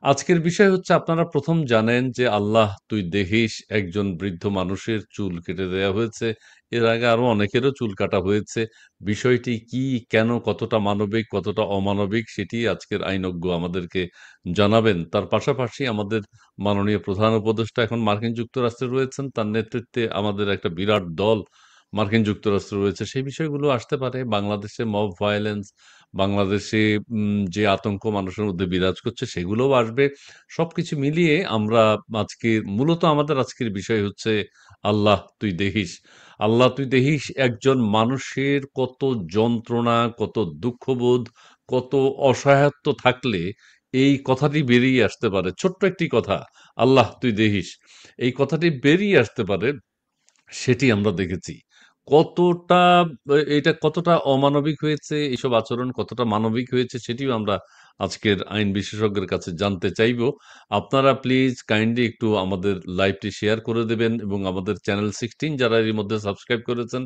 আজকের বিষয় হচ্ছে আপনারা ১ম জানেন যে, আল্লাহ তুই দেখিস একজন বৃদ্ধ মানুষের চুল কেটে দেয়া হয়েছে। এর আগে আরো অনেকেরও চুল কাটা হয়েছে। বিষয়টি কি, কেন, কতটা মানবিক, কতটা অমানবিক সেটি আজকের আইনজ্ঞ আমাদেরকে জানাবেন। তার পাশাপাশি আমাদের মাননীয় প্রধান উপদেষ্টা এখন মার্কিন যুক্তরাষ্ট্রে রয়েছেন। তার নেতৃত্বে আমাদের একটা বিরাট দল মার্কিন যুক্তরাষ্ট্রে রয়েছে। সেই বিষয়গুলো আসতে পারে। বাংলাদেশে মব ভায়োলেন্স, বাংলাদেশে যে আতঙ্ক মানুষের মধ্যে বিরাজ করছে সেগুলোও আসবে। সবকিছু মিলিয়ে আমরা আজকে মূলত আমাদের আজকের বিষয় হচ্ছে আল্লাহ তুই দেখিস। আল্লাহ তুই দেখিস একজন মানুষের কত যন্ত্রণা, কত দুঃখবোধ, কত অসহায়ত্ব থাকলে এই কথাটি বেরিয়ে আসতে পারে। ছোট্ট একটি কথা, আল্লাহ তুই দেখিস। এই কথাটি বেরিয়ে আসতে পারে সেটি আমরা দেখেছি। কতটা এটা কতটা অমানবিক হয়েছে, এসব আচরণ কতটা মানবিক হয়েছে সেটিও আমরা আজকের আইন বিশেষজ্ঞের কাছে জানতে চাইবো। আপনারা প্লিজ কাইন্ডলি একটু আমাদের লাইভটি শেয়ার করে দেবেন এবং আমাদের চ্যানেল 16 যারা এর মধ্যে সাবস্ক্রাইব করেছেন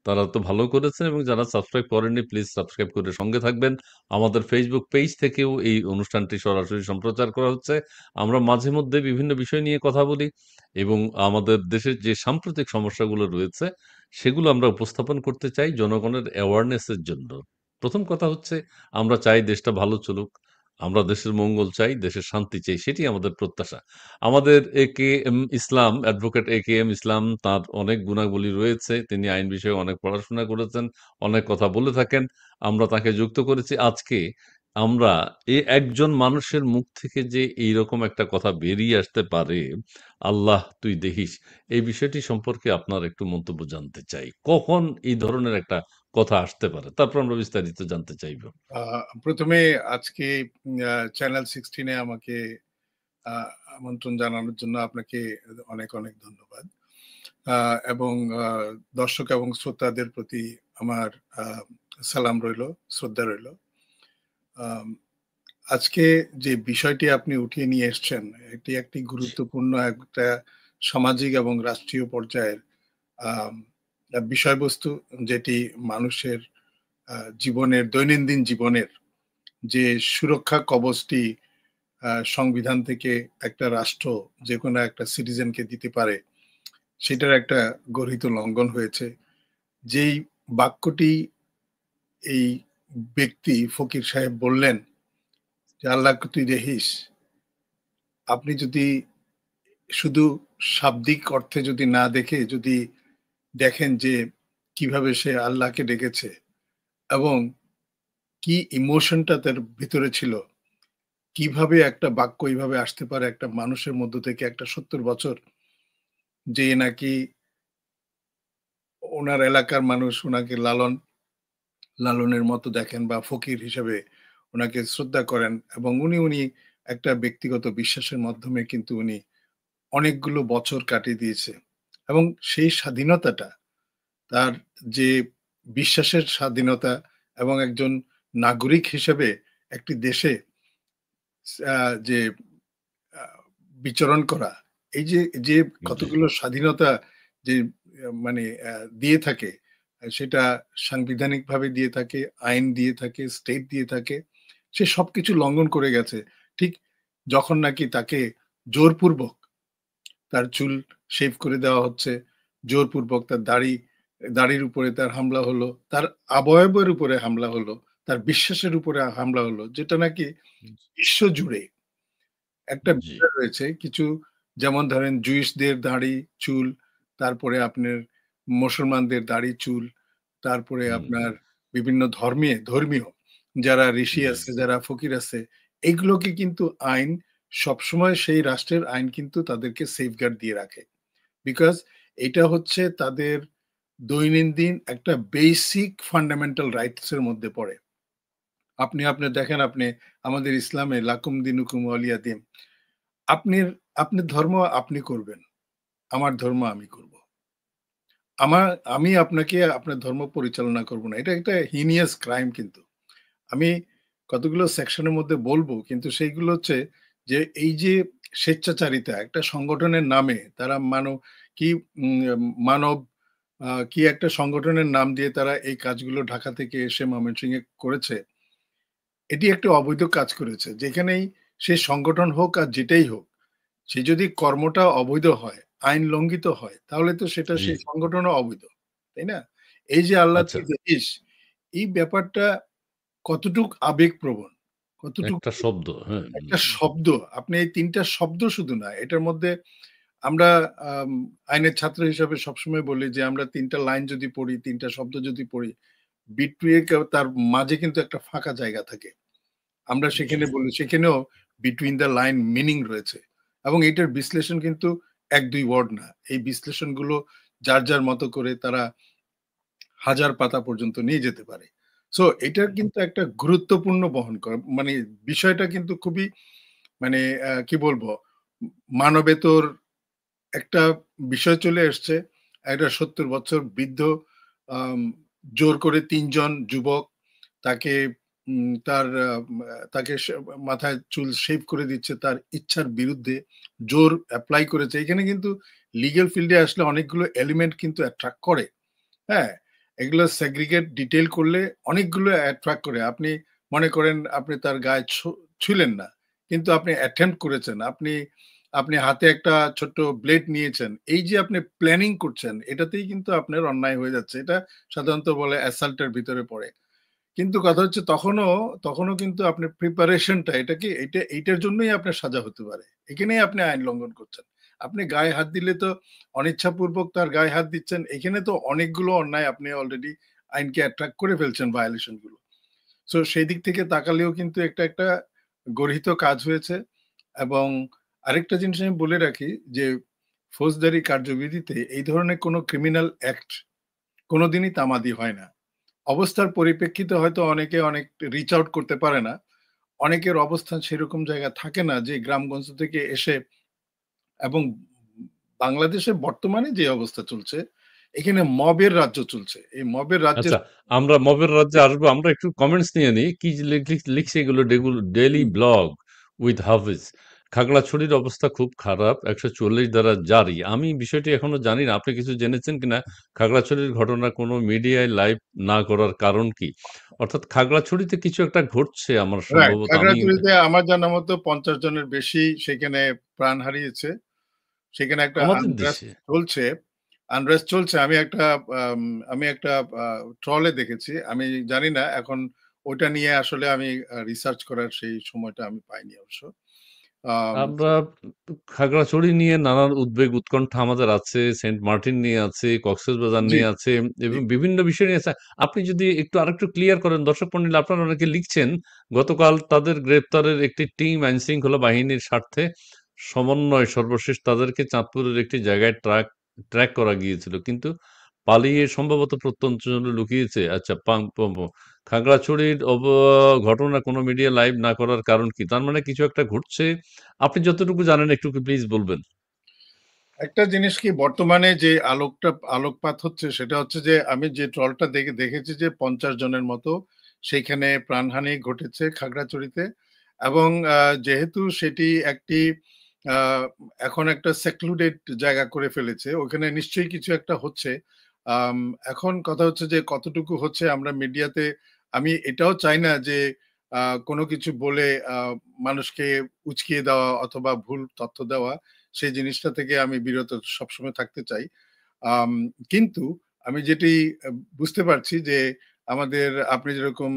তারা তো ভালো করেছেন এবং যারা সাবস্ক্রাইব করেননি প্লিজ সাবস্ক্রাইব করে সঙ্গে থাকবেন। আমাদের ফেসবুক পেজ থেকেও এই অনুষ্ঠানটি সরাসরি সম্প্রচার করা হচ্ছে। আমরা মাঝে মধ্যে বিভিন্ন বিষয় নিয়ে কথা বলি এবং আমাদের দেশের যে সাম্প্রতিক সমস্যাগুলো রয়েছে সেগুলো আমরা উপস্থাপন করতে চাই জনগণের অ্যাওয়ারনেসের জন্য। প্রথম কথা হচ্ছে আমরা চাই দেশটা ভালো চলুক। আমরা দেশের মঙ্গল চাই, দেশের শান্তি চাই। সেটি আমাদের প্রত্যাশা। আমাদের একেএম ইসলাম, অ্যাডভোকেট একেএম ইসলাম তার অনেক গুণাবলী রয়েছে। তিনি আইন বিষয়ে অনেক পড়াশোনা করেছেন, অনেক কথা বলে থাকেন। আমরা তাকে যুক্ত করেছি। আজকে আমরা একজন মানুষের মুখ থেকে যে এইরকম একটা কথা বেরিয়ে আসতে পারে, আল্লাহ তুই দেখিস, এই বিষয়টি সম্পর্কে আপনার একটু মন্তব্য জানতে চাই। কখন এই ধরনের একটা কথা আসতে পারে? তারপর আমরা বিস্তারিত জানতে চাইব। প্রথমে আজকে চ্যানেল 16 এ আমাকে আমন্ত্রণ জানানোর জন্য আপনাকে অনেক অনেক ধন্যবাদ। এবং দর্শক এবং শ্রোতাদের প্রতি আমার সালাম রইল, শ্রদ্ধা রইল। আজকে যে বিষয়টি আপনি উঠিয়ে নিয়ে এসছেন, এটি একটি গুরুত্বপূর্ণ একটা সামাজিক এবং রাষ্ট্রীয় পর্যায়ের আম বিষয়বস্তু, যেটি মানুষের জীবনের, দৈনন্দিন জীবনের যে সুরক্ষা কবচটি সংবিধান থেকে একটা রাষ্ট্র যেকোনো একটা সিটিজেনকে দিতে পারে, সেটার একটা গর্হিত লঙ্ঘন হয়েছে। যেই বাক্যটি এই ব্যক্তি ফকির সাহেব বললেন যে, "আল্লাহকে তুই দেখিস।" আপনি যদি শুধু শাব্দিক অর্থে যদি না দেখে যদি দেখেন যে কিভাবে সে আল্লাহকে ডেকেছে এবং কি ইমোশনটা তার ভিতরে ছিল, কিভাবে একটা বাক্য এইভাবে আসতে পারে একটা মানুষের মধ্য থেকে, একটা ৭০ বছর যে নাকি ওনার এলাকার মানুষ ওনাকে লালনের মতো দেখেন বা ফকির হিসেবে ওনাকে শ্রদ্ধা করেন, এবং উনি একটা ব্যক্তিগত বিশ্বাসের মাধ্যমে কিন্তু উনি অনেকগুলো বছর কাটিয়ে দিয়েছে। এবং সেই স্বাধীনতাটা, তার যে বিশ্বাসের স্বাধীনতা এবং একজন নাগরিক হিসেবে একটি দেশে যে আ বিচরণ করা, এই যে জি, কতগুলো স্বাধীনতা যে মানে দিয়ে থাকে, সেটা সাংবিধানিকভাবে দিয়ে থাকে, আইন দিয়ে থাকে, স্টেট দিয়ে থাকে। সে সবকিছু লঙ্ঘন করে গেছে। ঠিক যখন নাকি তাকে জোরপূর্বক তার চুল শেভ করে দেওয়া হচ্ছে, জোরপূর্বক তার দাড়ির উপরে তার হামলা হলো, তার অবয়বের উপরে হামলা হলো, তার বিশ্বাসের উপরে হামলা হলো, যেটা নাকি বিশ্বজুড়ে একটা জি, বিষয় রয়েছে। কিছু, যেমন ধরেন জুইশদের দাড়ি, চুল, তারপরে আপনার মুসলমানদের দাড়ি, চুল, তারপরে হুম, আপনার বিভিন্ন ধর্মীয় যারা ঋষি জি, আছে, যারা ফকির আছে, এগুলোকে কিন্তু আইন সবসময়, সেই রাষ্ট্রের আইন কিন্তু তাদেরকে সেফগার্ড দিয়ে রাখে। বিকজ এটা হচ্ছে তাদের দৈনন্দিন একটা বেসিক ফান্ডামেন্টাল রাইটস এর মধ্যে পড়ে। আপনি দেখেন, আপনি আমাদের ইসলামে লাকুম দিনুকুম ওয়ালিয়া দিন। আপনির আপনার ধর্ম আপনি করবেন। আমার ধর্ম আমি করব। আমার আমি আপনাকে আপনার ধর্ম পরিচালনা করব না। এটা একটা হিনিয়াস ক্রাইম কিন্তু। আমি কতগুলো সেকশনের মধ্যে বলবো, কিন্তু সেইগুলো হচ্ছে যে এই যে স্বেচ্ছাচারিতা, একটা সংগঠনের নামে তারা কি মানব কি একটা সংগঠনের নাম দিয়ে তারা এই কাজগুলো ঢাকা থেকে এসে ময়মনসিংহে করেছে। এটি একটা অবৈধ কাজ করেছে। যেখানেই সে সংগঠন হোক আর যেটাই হোক, সে যদি কর্মটা অবৈধ হয়, আইন লঙ্ঘিত হয়, তাহলে তো সেটা জি, সেই সংগঠনও অবৈধ। তাই না? এই যে আল্লাহ আচ্ছা, তুই দেখিস, এই ব্যাপারটা কতটুক আবেগপ্রবণ, কতটুক একটা শব্দ। হ্যাঁ, একটা শব্দ, আপনি এই ৩ টা শব্দ শুধু না, এটার মধ্যে আমরা আম আইনের ছাত্র হিসাবে সবসময় বলি যে আমরা ৩ টা লাইন যদি পড়ি, ৩ টা শব্দ যদি পড়ি, তার মাঝে কিন্তু একটা ফাঁকা জায়গা থাকে। আমরা জি, সেখানে বলি সেখানেও বিটুইন দ্য লাইন মিনিং রয়েছে। এবং এটার বিশ্লেষণ কিন্তু ১-২ ওয়ার্ড না। এই বিশ্লেষণগুলো যার মতো করে তারা হাজার পাতা পর্যন্ত নিয়ে যেতে পারে। সো এটার কিন্তু একটা গুরুত্বপূর্ণ বহন করে। মানে বিষয়টা কিন্তু খুবই মানে কি বলবো? মানবেতর একটা বিষয় চলে এসছে। একটা ৭০ বছর বৃদ্ধ আম জোর করে ৩ জন যুবক তাকে তার তাকে মাথায় চুল শেভ করে দিচ্ছে তার ইচ্ছার বিরুদ্ধে। জোর এপ্লাই করেছে। এখানে কিন্তু লিগ্যাল ফিল্ডে আসলে অনেকগুলো এলিমেন্ট কিন্তু অ্যাট্রাক্ট করে। হ্যাঁ? এগুলো সেগ্রিগেট ডিটেইল করলে অনেকগুলো অ্যাট্রাক্ট করে। আপনি মনে করেন আপনি তার গায়ে ছুঁলেন না। কিন্তু আপনি অ্যাটেম্প্ট করেছেন। আপনি আপনি হাতে একটা ছোট্ট ব্লেড নিয়েছেন। এই যে আপনি প্ল্যানিং করছেন, এটাতেই কিন্তু আপনার অন্যায় হয়ে যাচ্ছে। এটা সাধারণত বলে অ্যাসাল্ট এর ভিতরে পড়ে। কিন্তু কথা হচ্ছে তখনও কিন্তু আপনার প্রিপারেশনটা এটা কি এইটার জন্যই আপনার সাজা হতে পারে। এখানেই আপনি আইন লঙ্ঘন করছেন। আপনি গায়ে হাত দিলে তো অনিচ্ছাপূর্বক তার গায়ে হাত দিচ্ছেন। এখানে তো অনেকগুলো অন্যায় আপনি অলরেডি আইনকে অ্যাট্রাক্ট করে ফেলছেন ভায়োলেশন গুলো। সো সেই দিক থেকে তাকালেও কিন্তু একটা গর্হিত কাজ হয়েছে এবং আরেকটা জিনিস আমি বলে রাখি যে ফৌজদারি কার্যবিধিতে এই ধরনের কোনো ক্রিমিনাল অ্যাক্ট কোনোদিনই তামাদি হয় না। অবস্থার পরিপ্রেক্ষিতে হয়তো অনেকে অনেক রিচ আউট করতে পারে না। অনেকের অবস্থান সেরকম জায়গায় থাকে না যে গ্রামগঞ্জ থেকে এসে এবং বাংলাদেশে বর্তমানে যে অবস্থা চলছে, এখানে মবের রাজ্য চলছে। এই মবের রাজ্যের আচ্ছা, আমরা মবের রাজ্যে আসবো। আমরা একটু কমেন্টস নিয়ে নিই। কি যে লিখছে এগুলো ডেইলি ব্লগ উইথ হাফিজ। খাগড়াছড়ির অবস্থা খুব খারাপ। ১৪০ ধারা জারি। আমি বিষয়টি এখনো জানি না। আপনি কিছু জেনেছেন কিনা? খাগড়াছড়ির ঘটনা কোনো মিডিয়ায় লাইভ না করার কারণ কি? অর্থাৎ খাগড়াছড়িতে কিছু একটা ঘটছে আমার রাইট। সম্ভবত আমি খাগড়াছড়িতে আমার জানা মতো ৫০ জনের বেশি সেখানে প্রাণ হারিয়েছে। সেখানে একটা আমাদের আনরেস্ট দেশে। চলছে। আমি একটা আম আমি একটা আ ট্রলে দেখেছি। আমি জানি না এখন ওটা নিয়ে আসলে আমি রিসার্চ করার সেই সময়টা আমি পাইনি অবশ্য। আম আমরা খাগড়াছড়ি নিয়ে নানান উদ্বেগ উৎকণ্ঠা আমাদের আছে, সেন্ট মার্টিন নিয়ে আছে, কক্সবাজার জি, নিয়ে আছে জি, এবং বিভিন্ন বিষয় নিয়ে আছে। আপনি যদি একটু আরেকটু ক্লিয়ার করেন দর্শক মণ্ডলী, আপনারা অনেকে লিখছেন গতকাল তাদের গ্রেপ্তারের একটি টিম আইন শৃঙ্খলা বাহিনীর স্বার্থে সমন্বয় সর্বশেষ তাদেরকে চাঁদপুরের একটি জায়গায় ট্র্যাক করা গিয়েছিল কিন্তু পালিয়ে সম্ভবত প্রত্যন্ত অঞ্চলে লুকিয়েছে। আচ্ছা, খাগড়াছড়ির ঘটনা কোনো মিডিয়া লাইভ না করার কারণ কি? তার মানে কিছু একটা ঘটছে। আপনি যতটুকু জানেন একটু কি প্লিজ বলবেন? একটা জিনিস কি বর্তমানে যে আলোকপাত হচ্ছে সেটা হচ্ছে যে আমি যে ট্রলটা দেখেছি যে ৫০ জনের মতো সেইখানে প্রাণহানি ঘটেছে খাগড়াছড়িতে এবং যেহেতু সেটি একটি আ এখন একটা সেক্লুডেড জায়গা করে ফেলেছে। ওখানে নিশ্চয়ই কিছু একটা হচ্ছে। আম এখন কথা হচ্ছে যে কতটুকু হচ্ছে আমরা মিডিয়াতে আমি এটাও চাই না যে আ কোনো কিছু বলে আ মানুষকে উচকিয়ে দেওয়া অথবা ভুল তথ্য দেওয়া। সেই জিনিসটা থেকে আমি বিরত সবসময় থাকতে চাই। আম কিন্তু আমি যেটি আ বুঝতে পারছি যে আমাদের আপনি যেরকম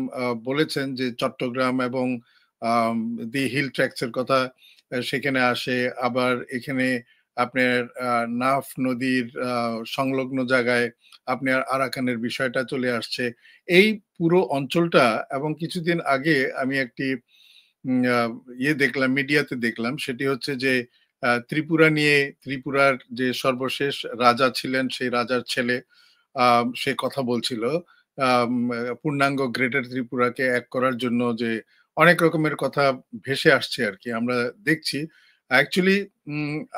বলেছেন যে চট্টগ্রাম এবং আম দি হিল ট্র্যাকস এর কথা সেখানে আসে। আবার এখানে আপনার নাফ নদীর সংলগ্ন জায়গায় আপনার আরাকানের বিষয়টা চলে আসছে। এই পুরো অঞ্চলটা এবং কিছুদিন আগে আমি একটি আ দেখলাম মিডিয়াতে দেখলাম সেটি হচ্ছে যে ত্রিপুরার যে সর্বশেষ রাজা ছিলেন সেই রাজার ছেলে সে কথা বলছিল। পূর্ণাঙ্গ গ্রেটার ত্রিপুরাকে এক করার জন্য যে অনেক রকমের কথা ভেসে আসছে আরকি। আমরা দেখছি। অ্যাকচুয়ালি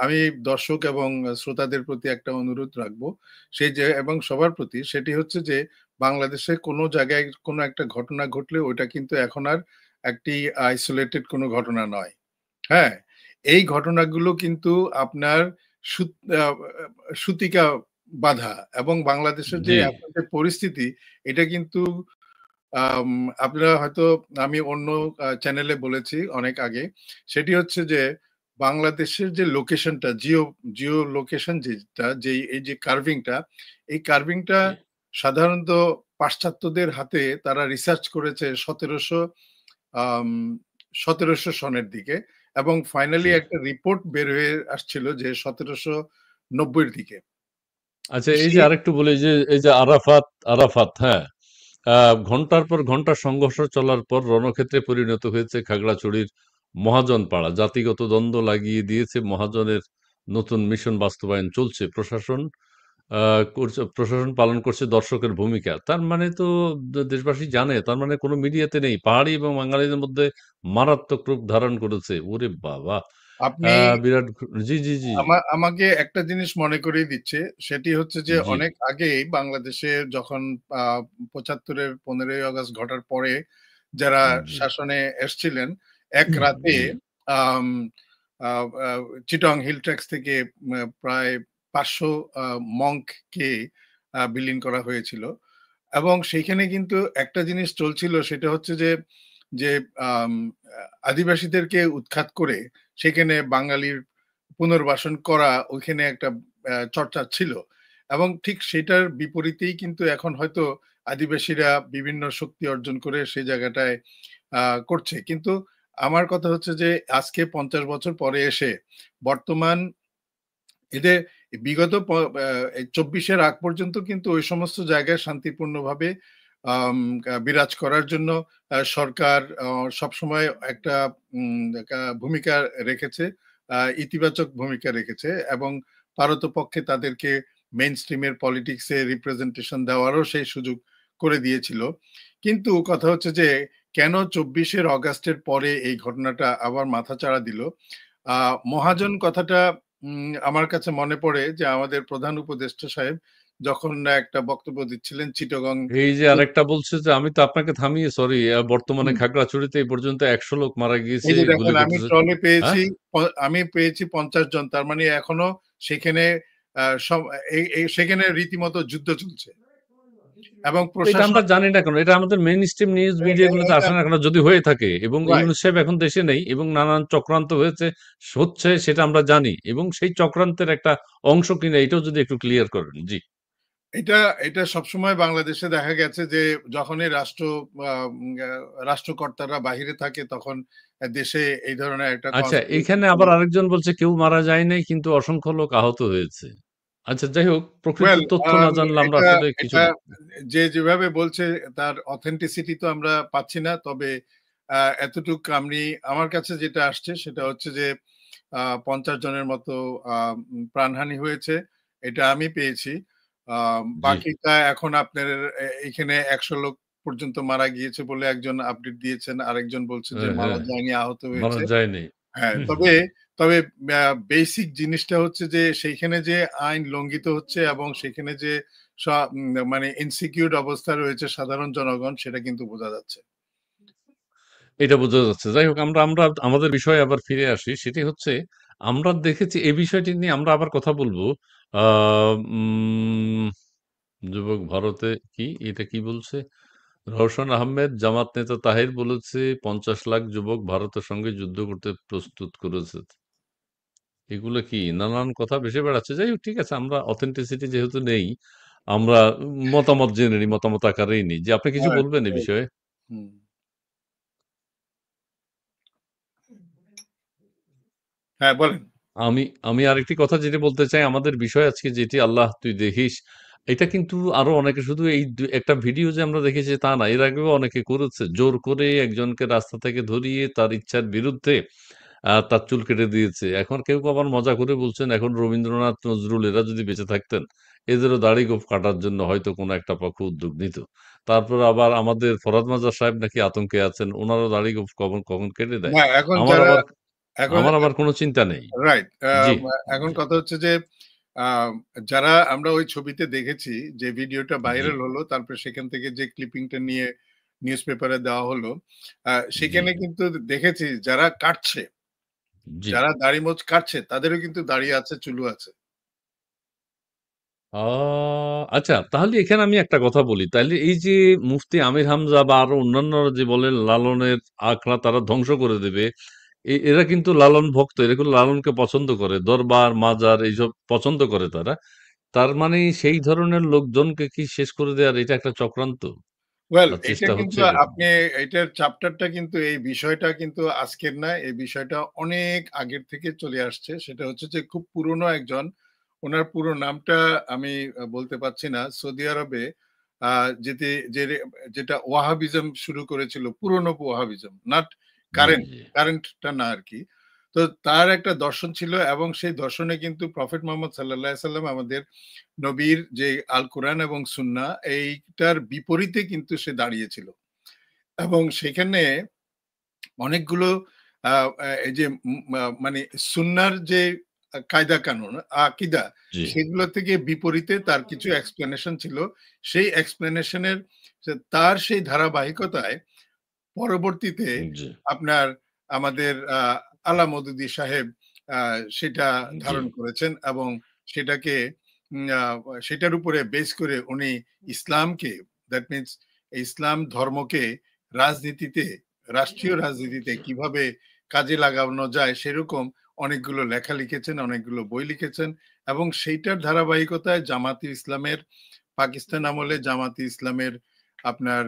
আমি দর্শক এবং শ্রোতাদের প্রতি একটা অনুরোধ রাখবো। সেই যে এবং সবার প্রতি সেটি হচ্ছে যে বাংলাদেশে কোনো জায়গায় কোনো একটা ঘটনা ঘটলে ওটা কিন্তু এখন আর একটি আইসোলেটেড কোনো ঘটনা নয়। হ্যাঁ? এই ঘটনাগুলো কিন্তু আপনার সুত আ সুতিকা বাঁধা এবং বাংলাদেশের যে জি। এখন যে পরিস্থিতি এটা কিন্তু আম আপনারা হয়তো আমি অন্য চ্যানেলে বলেছি অনেক আগে। সেটি হচ্ছে যে বাংলাদেশের যে লোকেশনটা জিও লোকেশন যেটা এই যে কার্ভিংটা, এই কার্ভিংটা জি, সাধারণত পাশ্চাত্যদের হাতে তারা রিসার্চ করেছে আম ১৭০০ সনের দিকে এবং ফাইনালি জি। একটা রিপোর্ট বের হয়ে আসছিল যে ১৭৯০ র দিকে। আচ্ছা, এই যে সেই আরেকটু বলি, এই যে আরাফাত, হ্যাঁ, ঘন্টার পর ঘন্টা সংঘর্ষ চলার পর রণক্ষেত্রে পরিণত হয়েছে খাগড়াছড়ির মহাজন পাড়া। জাতিগত দ্বন্দ্ব লাগিয়ে দিয়েছে মহাজনের নতুন মিশন বাস্তবায়ন চলছে। প্রশাসন পালন করছে দর্শকের ভূমিকা। তার মানে তো দেশবাসী জানে, তার মানে কোনো মিডিয়াতে নেই। পাহাড়ি এবং বাঙালিদের মধ্যে মারাত্মক রূপ ধারণ করেছে। ওরে বাবা! আপনি বিরাট জি, জি, জি, আমাকে একটা জিনিস মনে করিয়ে দিচ্ছে, সেটি হচ্ছে যে জি, অনেক আগেই বাংলাদেশে যখন আ ৭৫ এর ১৫ই আগস্ট ঘটার পরে যারা জি, শাসনে এসছিলেন, এক রাতে জি, আম আ আ চিটং হিল ট্র্যাক্স থেকে প্রায় ৫০০ আ মঙ্ককে বিলীন করা হয়েছিল। এবং সেইখানে কিন্তু একটা জিনিস চলছিল সেটা হচ্ছে যে আম আ আদিবাসীদেরকে উৎখাত করে সেখানে বাঙালির পুনর্বাসন করা ওইখানে একটা চর্চা ছিল। এবং ঠিক সেটার বিপরীতেই কিন্তু এখন হয়তো আদিবাসীরা বিভিন্ন শক্তি অর্জন করে সেই জায়গাটায় আ করছে। কিন্তু আমার কথা হচ্ছে যে আজকে ৫০ বছর পরে এসে বর্তমান এদের বিগত এই ২৪ এর আগ পর্যন্ত কিন্তু ওই সমস্ত জায়গায় শান্তিপূর্ণভাবে আম বিরাজ করার জন্য সরকার সবসময় একটা ভূমিকা রেখেছে, ইতিবাচক ভূমিকা রেখেছে এবং পারতপক্ষে তাদেরকে মেইনস্ট্রিম এর পলিটিক্স এ রিপ্রেজেন্টেশন দেওয়ারও সেই সুযোগ করে দিয়েছিল। কিন্তু কথা হচ্ছে যে কেন ২৪ এর অগাস্টের পরে এই ঘটনাটা আবার মাথাচাড়া দিল? আ মহাজন কথাটা আমার কাছে মনে পড়ে যে আমাদের প্রধান উপদেষ্টা সাহেব যখন একটা বক্তব্য দিচ্ছিলেন চিটাগং এই যে আরেকটা বলছে যে আমি তো আপনাকে থামিয়ে সরি, বর্তমানে হুম, খাগড়াছড়িতে এই পর্যন্ত ১০০ লোক মারা এই গিয়েছে যে দেখেন আমি গুলিবিদ্ধ। ট্রলে হ্যাঁ? পেয়েছি আমি পেয়েছি ৫০ জন। তার মানে এখনো সেখানে আ সব সেখানে রীতিমতো যুদ্ধ চলছে। এবং এটা আমরা প্রশাসন জানি না কেন? এটা আমাদের মেইনস্ট্রিম নিউজ মিডিয়াগুলোতে এটা আসে না কেন? যদি হয়ে থাকে এবং রাইট। ইউনূস সাহেব এখন দেশে নেই এবং নানান চক্রান্ত হচ্ছে সেটা আমরা জানি এবং সেই চক্রান্তের একটা অংশ কিনা এটাও যদি একটু ক্লিয়ার করেন। জি। এটা এটা সবসময় বাংলাদেশে দেখা গেছে যে যখনই আ উম আ রাষ্ট্রকর্তারা বাহিরে থাকে তখন দেশে এই ধরনের একটা আচ্ছা, কনস্পিরেসি এখানে আবার আরেকজন বলছে কেউ মারা যায় নাই কিন্তু অসংখ্য লোক আহত হয়েছে। আচ্ছা, যাই হোক, প্রকৃত ওয়েল তথ্য না জানলে আমরা এটা আসলে কিছু এটা যে যেভাবে বলছে তার অথেন্টিসিটি তো আমরা পাচ্ছি না। তবে আ এতটুক আমার কাছে যেটা আসছে সেটা হচ্ছে যে ৫০ জনের মতো আ প্রাণহানি হয়েছে। এটা আমি পেয়েছি। আ জি। বাকিটা এখন আপনার এখানে ১০০ লোক পর্যন্ত মারা গিয়েছে বলে একজন আপডেট দিয়েছেন। আরেকজন বলছে যে হ্যাঁ, মারা হ্যাঁ। যায়নি, আহত মারা হয়েছে। যায়নি। হ্যাঁ, হুম, হুম। তবে বেসিক জিনিসটা হচ্ছে যে সেইখানে যে আইন লঙ্ঘিত হচ্ছে এবং সেখানে যে মানে ইনসিকিউরড অবস্থায় রয়েছে সাধারণ জনগণ সেটা কিন্তু বোঝা যাচ্ছে। এটা বোঝা যাচ্ছে। যাই হোক, আমরা আমরা আমাদের বিষয়ে আবার ফিরে আসি। সেটি হচ্ছে আমরা দেখেছি এই বিষয়টি নিয়ে আমরা আবার কথা বলব। আ উম যুবক ভারতে এটা কি বলছে? রওশন আহমেদ জামাত নেতা তাহের বলেছে ৫০ লাখ যুবক ভারতের সঙ্গে যুদ্ধ করতে প্রস্তুত করেছে। এগুলো কি নানান কথা ভেসে বেড়াচ্ছে। যাই হোক, ঠিক আছে, আমরা অথেন্টিসিটি যেহেতু নেই, আমরা মতামত জেনে নিই, মতামত আকারেই নিই। যে আপনি কিছু রাইট, বলবেন এ রাইট। বিষয়ে? হুম। হ্যাঁ, বলেন। আমি আমি আরেকটি কথা যেটি বলতে চাই, আমাদের বিষয় আজকে যেটি আল্লাহ তুই দেখিস, এটা কিন্তু আরো অনেকে, শুধু এই একটা ভিডিও যে আমরা দেখেছি তা না, এর আগেও অনেকে করেছে। জোর করে একজনকে রাস্তা থেকে ধরিয়ে তার ইচ্ছার বিরুদ্ধে তার চুল কেটে দিয়েছে। এখন কেউ কেউ আবার মজা করে বলছেন এখন রবীন্দ্রনাথ, নজরুল এরা যদি বেঁচে থাকতেন, এদেরও দাড়ি গোঁফ কাটার জন্য হয়তো কোনো একটা পক্ষ উদ্যোগ নিত। তারপর আবার আমাদের ফরহাদ মাজার সাহেব নাকি আতঙ্কে আছেন, ওনারও দাড়ি গোঁফ কখন কখন কেটে দেয়। না এখন আমার যারা আবার এখন আমার আবার কোনো চিন্তা নেই। রাইট। জি, এখন জি, কথা হচ্ছে যে আ যারা আমরা ওই ছবিতে দেখেছি যে ভিডিওটা জি, ভাইরাল হলো, তারপর সেখান থেকে যে ক্লিপিংটা নিয়ে নিউজ পেপারে দেওয়া হলো, জি, সেখানে কিন্তু দেখেছি যারা কাটছে, জি। যারা দাড়ি মোচ কাটছে তাদেরও কিন্তু দাড়ি আছে, চুলও আছে। আ আচ্ছা, তাহলে এখানে আমি একটা কথা বলি। তাইলে এই যে মুফতি আমির হামজা বা আরো অন্যান্যরা যে বলেন লালনের আখড়া তারা ধ্বংস করে দেবে। এরা কিন্তু লালন ভক্ত। এরা কিন্তু লালনকে পছন্দ করে। দরবার, মাজার এইসব পছন্দ করে তারা। তার মানে সেই ধরনের লোকজনকে কি শেষ করে দেওয়ার এটা একটা চক্রান্ত? ওয়েল বা এটা চেষ্টা কিন্তু হচ্ছে এরকম? আপনি এটার চ্যাপ্টারটা কিন্তু এই বিষয়টা কিন্তু আজকের না, এই বিষয়টা অনেক আগের থেকে চলে আসছে। সেটা হচ্ছে যে খুব পুরনো একজন, উনার পুরো নামটা আমি বলতে পারছি না। সৌদি আরবে আ যেতে যে যেটা ওয়াহাবিজম শুরু করেছিল, পুরনো ওয়াহাবিজম, নট জি, কারেন্ট, জি, কারেন্টটা না আরকি। তো তার একটা দর্শন ছিল এবং সেই দর্শনে কিন্তু প্রফেট মুহাম্মদ সাল্লাল্লাহু আলাইহি সাল্লাম আমাদের নবীর যে আল কোরআন এবং সুন্নাহ এইটার বিপরীতে কিন্তু সে দাঁড়িয়েছিল। এবং সেখানে অনেকগুলো আ আ এই যে মানে সুন্নাহর যে কায়দা কানুন, আকীদা জি, সেগুলো থেকে বিপরীতে তার কিছু এক্সপ্লেনেশন ছিল। সেই এক্সপ্লেনেশন এর তার সেই ধারাবাহিকতায় পরবর্তীতে জি, আপনার আমাদের আলা মওদুদী সাহেব আ সেটা জি, ধারণ করেছেন এবং সেটাকে উম আ সেটার উপরে বেস করে উনি ইসলামকে, দ্যাট মিনস ইসলাম ধর্মকে রাজনীতিতে, রাষ্ট্রীয় রাজনীতিতে কিভাবে কাজে লাগানো যায় সেরকম অনেকগুলো লেখা লিখেছেন, অনেকগুলো বই লিখেছেন এবং সেইটার ধারাবাহিকতায় জামাতে ইসলামের, পাকিস্তান আমলে জামাতে ইসলামের আপনার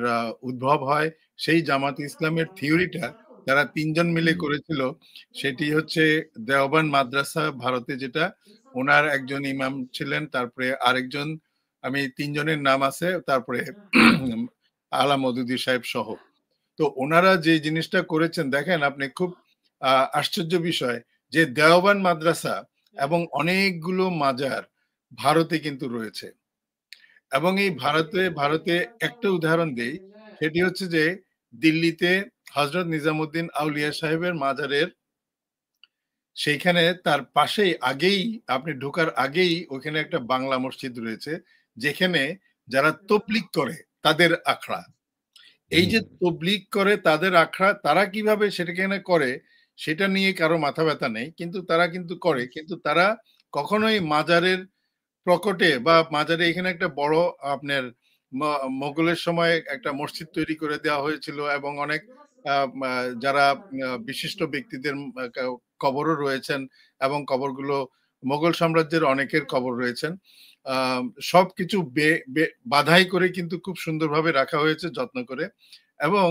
উদ্ভব হয়। সেই জামাতে ইসলামের থিওরিটা যারা ৩ জন মিলে হুম, করেছিল, সেটি হচ্ছে দেওবন্দ মাদ্রাসা ভারতে যেটা, উনার একজন ইমাম ছিলেন। তারপরে আরেকজন, আমি ৩ জনের নাম আছে। তারপরে আলা মওদুদী সাহেব সহ। তো উনারা যে জিনিসটা করেছেন দেখেন আপনি, খুব আ আশ্চর্য বিষয় যে দেওবন্দ মাদ্রাসা এবং অনেকগুলো মাজার ভারতে কিন্তু রয়েছে। এবং এই ভারতে একটা উদাহরণ দেই। সেটি হচ্ছে যে দিল্লিতে হযরত নিজামুদ্দিন আউলিয়া সাহেবের মাজারের সেইখানে তার পাশেই আগেই, আপনি ঢোকার আগেই ওখানে একটা বাংলা মসজিদ রয়েছে। যেখানে যারা তবলিগ করে তাদের আখড়া। এই হুম, যে তবলিগ করে তাদের আখড়া, তারা কিভাবে সেটাখানে করে সেটা নিয়ে কারো মাথা ব্যাথা নেই। কিন্তু তারা কিন্তু করে। কিন্তু তারা কখনোই মাজারের প্রকটে বা মাজারে এখানে একটা বড় আপনার ম মোগলের সময় একটা মসজিদ তৈরি করে দেওয়া হয়েছিল এবং অনেক আ মা যারা বিশিষ্ট ব্যক্তিদের কবরও রয়েছেন এবং কবরগুলো মোগল সাম্রাজ্যের অনেকের কবর রয়েছেন। আ সবকিছু বে বে বাঁধাই করে কিন্তু খুব সুন্দরভাবে রাখা হয়েছে যত্ন করে। এবং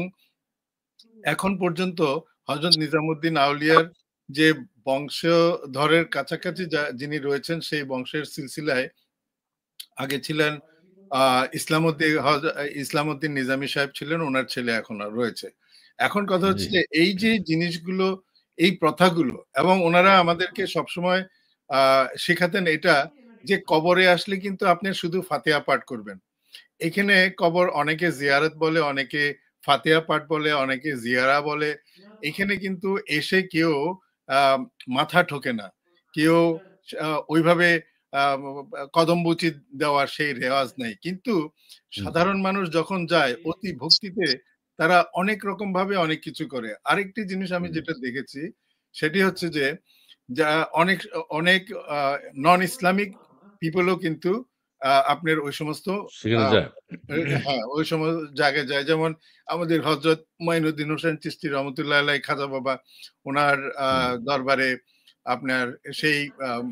এখন পর্যন্ত হযরত নিজামুদ্দিন আউলিয়ার যে বংশধরের কাছাকাছি যিনি রয়েছেন সেই বংশের সিলসিলায় আগে ছিলেন আ ইসলামউদ্দিন নিজামী সাহেব ছিলেন, উনার ছেলে এখন আর রয়েছে। এখন কথা জি, হচ্ছে যে এই যে জিনিসগুলো, এই প্রথাগুলো এবং উনারা আমাদেরকে সবসময় আ শিখাতেন এটা যে কবরে আসলে কিন্তু আপনি শুধু ফাতিহা পাঠ করবেন। এখানে কবর অনেকে জিয়ারত বলে, অনেকে ফাতিহা পাঠ বলে, অনেকে জিয়ারা বলে। এখানে কিন্তু এসে কেউ আ মাথা ঠোকে না। কেউ ওইভাবে আ কদমবুচি দেওয়ার সেই রেওয়াজ নাই। কিন্তু জি, সাধারণ মানুষ যখন যায় অতি ভক্তিতে তারা অনেক রকমভাবে অনেক কিছু করে। আরেকটি জিনিস আমি জি, যেটা দেখেছি সেটি হচ্ছে যে যা অনেক অনেক আ নন ইসলামিক পিপল ও কিন্তু আপনার ওই সমস্ত আ সেখানে যায়। হ্যাঁ, ওই জায়গায় যায়। যেমন আমাদের হযরত মাইনুদ্দিন হোসেন চিশতি রহমতুল্লাহ আলাইহ খাজা বাবা, উনার হুম, দরবারে আপনার সেই আম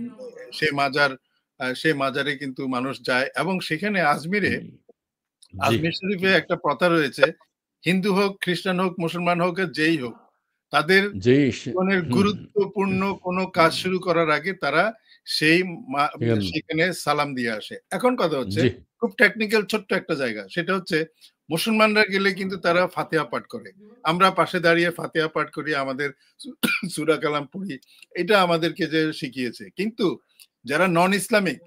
সেই মাজার সেই মাজারে কিন্তু মানুষ যায় এবং সেখানে আজমিরে, হুম, জি, আজমির শরীফে একটা প্রথা রয়েছে। হিন্দু হোক, খ্রিস্টান হোক, মুসলমান হোক আর যেই হোক, তাদের যেই সে জীবনের হুম, গুরুত্বপূর্ণ কোনো কাজ হুম, শুরু করার আগে তারা সেই মা এখান সেখানে সালাম দিয়ে আসে। এখন কথা হচ্ছে জি, খুব টেকনিক্যাল ছোট্ট একটা জায়গা। সেটা হচ্ছে মুসলমানরা গেলে কিন্তু তারা ফাতিহা পাঠ করে। আমরা পাশে দাঁড়িয়ে ফাতিহা পাঠ করি, আমাদের সূরা কালাম পড়ি। এটা আমাদেরকে যে শিখিয়েছে। কিন্তু যারা নন ইসলামিক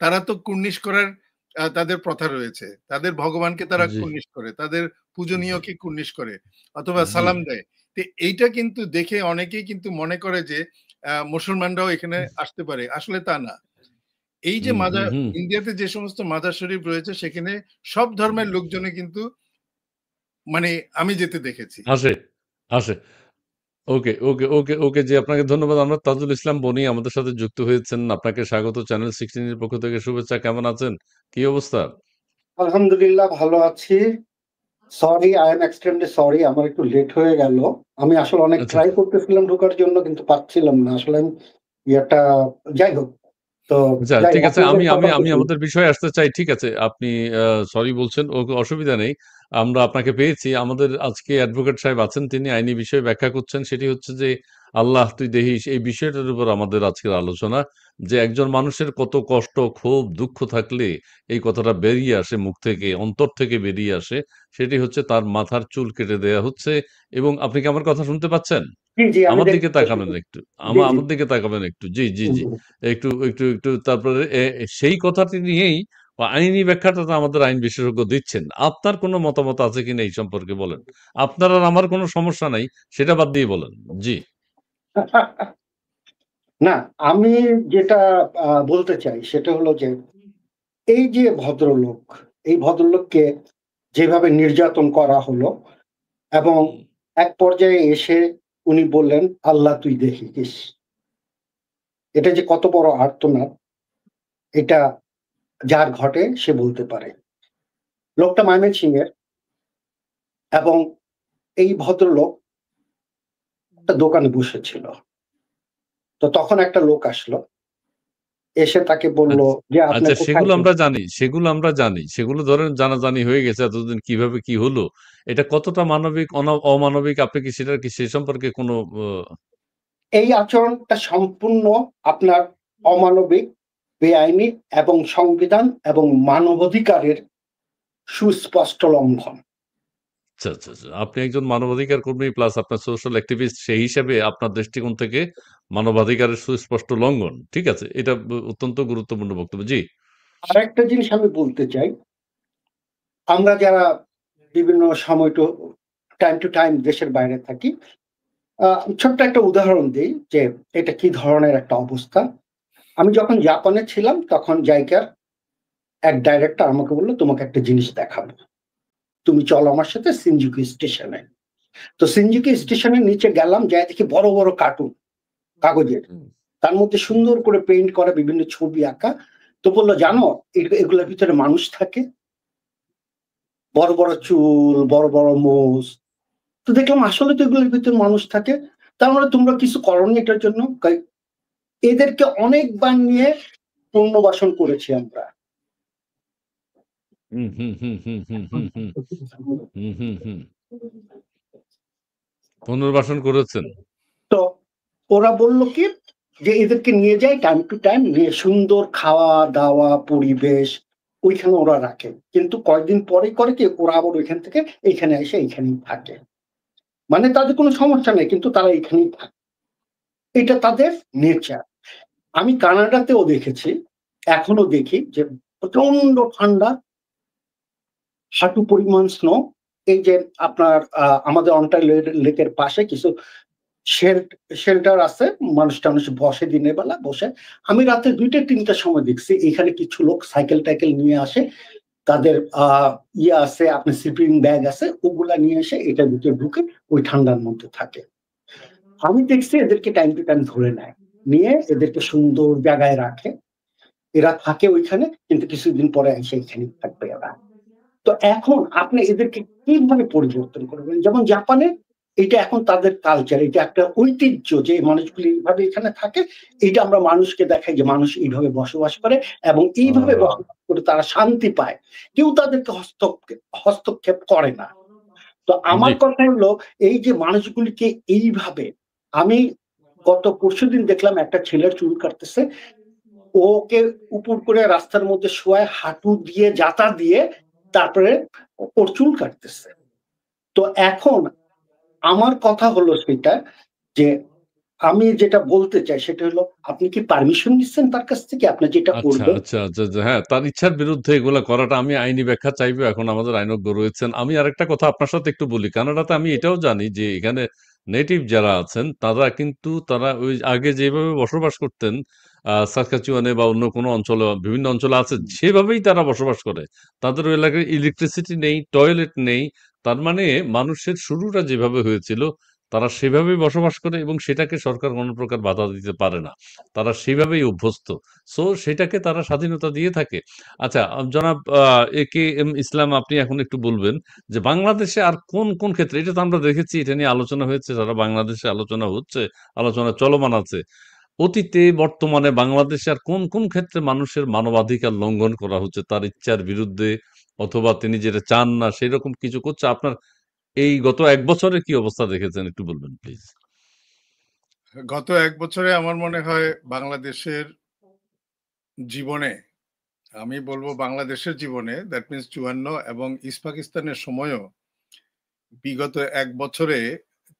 তারা তো কুর্নিশ করার তাদের প্রথা রয়েছে। তাদের ভগবানকে তারা জি, কুর্নিশ করে। তাদের জি, পূজনীয়কে কুর্নিশ করে অথবা জি, সালাম দেয়। তো এইটা কিন্তু দেখে অনেকেই কিন্তু মনে করে যে মুসলমানরাও এখানে আসতে পারে। আসলে তা না। এই যে হুম, হুম, হুম, ইন্ডিয়াতে যে সমস্ত মাজার শরীফ রয়েছে সেখানে সব ধর্মের লোকজনই কিন্তু, মানে আমি যেতে দেখেছি। আসে, আসে। ওকে, ওকে, ওকে, ওকে জি, আপনাকে ধন্যবাদ। আমরা তাজুল ইসলাম বনি আমাদের সাথে যুক্ত হয়েছেন। আপনাকে স্বাগত চ্যানেল 16 এর পক্ষ থেকে শুভেচ্ছা। কেমন আছেন? কি অবস্থা? আলহামদুলিল্লাহ ভালো আছি। Sorry, I am extremely sorry, আমার একটু লেট হয়ে গেল। আমি আসলে অনেক আচ্ছা, ট্রাই করতেছিলাম ঢোকার জন্য, কিন্তু পাচ্ছিলাম না। আসলে আমি ইয়েটা যাই হোক। তো আচ্ছা যাই ঠিক হোক, আছে। আপনাদের আমি আমি কথা তো আমি শুনি। আমাদের বিষয়ে আসতে চাই। ঠিক আছে। আপনি সরি বলছেন, অসুবিধা নেই। আমরা আপনাকে পেয়েছি। আমাদের আজকে অ্যাডভোকেট সাহেব আছেন, তিনি আইনি বিষয়ে ব্যাখ্যা করছেন। সেটি হচ্ছে যে, আল্লাহ তুই দেখিস, এই বিষয়টার উপর আমাদের আজকের আলোচনা। যে একজন মানুষের কত কষ্ট, ক্ষোভ, দুঃখ থাকলে এই কথাটা বেরিয়ে আসে মুখ থেকে, অন্তর থেকে বেরিয়ে আসে। সেটি হচ্ছে তার মাথার চুল কেটে দেয়া হচ্ছে। এবং আপনি কি আমার কথা শুনতে পাচ্ছেন? জি, জি, আমি আমার দিকে দেখতে তাকাবেন একটু। জি, জি। আমার দিকে তাকাবেন একটু। জি, জি, হুম, জি। হুম। একটু তারপরে সেই কথাটি নিয়েই আইনি ব্যাখ্যাটা তো আমাদের আইন বিশেষজ্ঞ দিচ্ছেন। আপনার কোনো মতামত আছে কিনা এই সম্পর্কে বলেন। আপনার আর আমার কোনো সমস্যা নাই, সেটা বাদ দিয়ে বলেন। জি। না, আমি যেটা বলতে চাই সেটা হলো যে, এই যে ভদ্রলোক, এই ভদ্রলোককে যেভাবে নির্যাতন করা হলো এবং হুম, এক পর্যায়ে এসে উনি বললেন, "আল্লাহ তুই দেখিস।" এটা যে কত বড় আর্তনাদ, এটা যার ঘটে সে বলতে পারে। লোকটা ময়মনসিংহের এবং এই ভদ্রলোক একটা দোকানে বসেছিল। তো তখন একটা লোক আসলো, এসে তাকে বলল আচ্ছা, যে, "আপনি আচ্ছা কোথায় সেগুলো আমরা গেলেন?" জানি, সেগুলো আমরা জানি। সেগুলো ধরেন জানাজানি হয়ে গেছে এতদিন কিভাবে কি হলো। এটা কতটা মানবিক, অমানবিক আপনি কি সেটার কি সে সম্পর্কে কোনো এই আচরণটা সম্পূর্ণ আপনার অমানবিক, বেআইনি এবং সংবিধান এবং মানবাধিকারের সুস্পষ্ট লঙ্ঘন। আচ্ছা, আচ্ছা, আচ্ছা। আপনি একজন মানবাধিকার কর্মী প্লাস আপনার সোশ্যাল অ্যাক্টিভিস্ট সেই হিসাবে আপনার দৃষ্টিকোণ থেকে মানবাধিকারের সুস্পষ্ট লঙ্ঘন। ঠিক আছে? এটা অত্যন্ত গুরুত্বপূর্ণ বক্তব্য। জি। আরেকটা জিনিস আমি বলতে চাই, আমরা যারা বিভিন্ন সময় টাইম টু টাইম দেশের বাইরে থাকি, আ ছোট্ট একটা উদাহরণ দেই যে এটা কি ধরনের একটা অবস্থা। আমি যখন জাপানে ছিলাম তখন জাইকার এক ডাইরেক্টর আমাকে বলল, "তোমাকে একটা জিনিস দেখাবো। তুমি চলো আমার সাথে সিনজুকু স্টেশনে।" তো সিনজুকু স্টেশনের নিচে গেলাম, যায়ে দেখি বড়, বড় কার্টুন কাগজের। হুম, তার মধ্যে হুম, সুন্দর করে পেইন্ট করা বিভিন্ন ছবি আঁকা। তো বলল, হুম, "জানো এগুলোর ভিতরে মানুষ থাকে। বড়, বড় চুল, বড়, বড় মোজ।" তো দেখলাম আসলে তো এগুলোর ভিতরে মানুষ থাকে। তার মানে তোমরা কিছু করোনি এটার জন্য? এদেরকে অনেকবার নিয়ে পুনর্বাসন করেছি আমরা। হুম, হুম, হুম, হুম, হুম, হুম, হুম, হুম, হুম, হুম। পুনর্বাসন করেছেন। তো ওরা বলল কি যে এদেরকে নিয়ে যাই টাইম টু টাইম, নিয়ে সুন্দর খাওয়া-দাওয়া, পরিবেশ ওইখানে ওরা রাখে। কিন্তু কয়েকদিন পরেই করে কি ওরা আবার ওইখান থেকে এইখানে এসে এইখানেই থাকে। মানে তাদের কোনো সমস্যা নেই, কিন্তু তারা এইখানেই থাকে। এটা তাদের নেচার। আমি কানাডাতেও দেখেছি, এখনো দেখি যে প্রচন্ড ঠান্ডা, হাঁটু পরিমাণ স্নো। এই যে আপনার আমাদের অন্টারিও লেকের পাশে কিছু শেল শেল্টার আছে। মানুষ-টানুষ বসে দিনের বেলা বসে। আমি রাতে ২টা-৩টার সময় দেখছি এখানে কিছু লোক সাইকেল-টাইকেল নিয়ে আসে। তাদের আছে আপনার স্লিপিং ব্যাগ আছে, ওগুলা নিয়ে এসে এটার ভিতরে ঢুকে ওই ঠান্ডার মধ্যে থাকে। আমি দেখছি এদেরকে টাইম টু টাইম ধরে নেয়। নিয়ে এদেরকে সুন্দর জায়গায় রাখে। এরা থাকে ওইখানে, কিন্তু কিছুদিন পরে এসে এখানেই থাকবে এরা। তো এখন আপনি এদেরকে কিভাবে পরিবর্তন করবেন? যেমন জাপানে এটা এখন তাদের কালচার, এটা একটা ঐতিহ্য যে এই মানুষগুলি এইভাবে এখানে থাকে। এইটা আমরা মানুষকে দেখাই যে মানুষ এইভাবে বসবাস করে এবং আ এইভাবে বসবাস করে তারা শান্তি পায়। কেউ তাদেরকে হস্তক্ষেপ করে না। তো জি। আমার কথা হলো এই যে মানুষগুলিকে এইভাবে আমি গত পরশুদিন দেখলাম একটা ছেলের চুল কাটতেছে। ওকে উপুড় করে রাস্তার মধ্যে শোয়ায় হাঁটু দিয়ে যাতা দিয়ে তারপরে ওর চুল কাটতেছে। তো এখন আমার কথা হলো সেটা যে আমি যেটা বলতে চাই সেটা হলো আপনি কি পারমিশন নিচ্ছেন তার কাছ থেকে আপনি যেটা আচ্ছা, করবেন? আচ্ছা, আচ্ছা, আচ্ছা। হ্যাঁ, তার ইচ্ছার বিরুদ্ধে এগুলা করাটা আমি আইনি ব্যাখ্যা চাইবো। এখন আমাদের আইনজ্ঞ রয়েছেন। আমি আরেকটা কথা আপনার সাথে একটু বলি। কানাডাতে আমি এটাও জানি যে এখানে নেটিভ যারা আছেন তারা কিন্তু তারা ওই আগে যেভাবে বসবাস করতেন সাসকাচুয়ানে বা অন্য কোনো অঞ্চলে বিভিন্ন অঞ্চলে আছে সেভাবেই তারা বসবাস করে। তাদের ওই এলাকায় ইলেকট্রিসিটি নেই, টয়লেট নেই। তার মানে মানুষের শুরুটা যেভাবে হয়েছিল তারা সেভাবেই বসবাস করে এবং সেটাকে সরকার কোনো প্রকার বাধা দিতে পারে না। তারা সেভাবেই অভ্যস্ত। সো সেটাকে তারা স্বাধীনতা দিয়ে থাকে। আচ্ছা, জনাব এ.কে.এম. ইসলাম, আপনি এখন একটু বলবেন যে বাংলাদেশে আর কোন ক্ষেত্রে, এটা তো আমরা দেখেছি, এটা নিয়ে আলোচনা হয়েছে, সারা বাংলাদেশে আলোচনা হচ্ছে, আলোচনা চলমান আছে। অতীতে বর্তমানে বাংলাদেশে আর কোন ক্ষেত্রে মানুষের মানবাধিকার লঙ্ঘন করা হচ্ছে তার ইচ্ছার বিরুদ্ধে, অথবা তিনি যেটা চান না সেরকম কিছু করছে? আপনার এই গত ১ বছরে কি অবস্থা দেখেছেন একটু বলবেন প্লিজ? গত ১ বছরে আমার মনে হয় বাংলাদেশের জীবনে, আমি বলব বাংলাদেশের জীবনে, দ্যাট মিনস ৫৪ এবং ইস্ট পাকিস্তানের সময়ও, বিগত ১ বছরে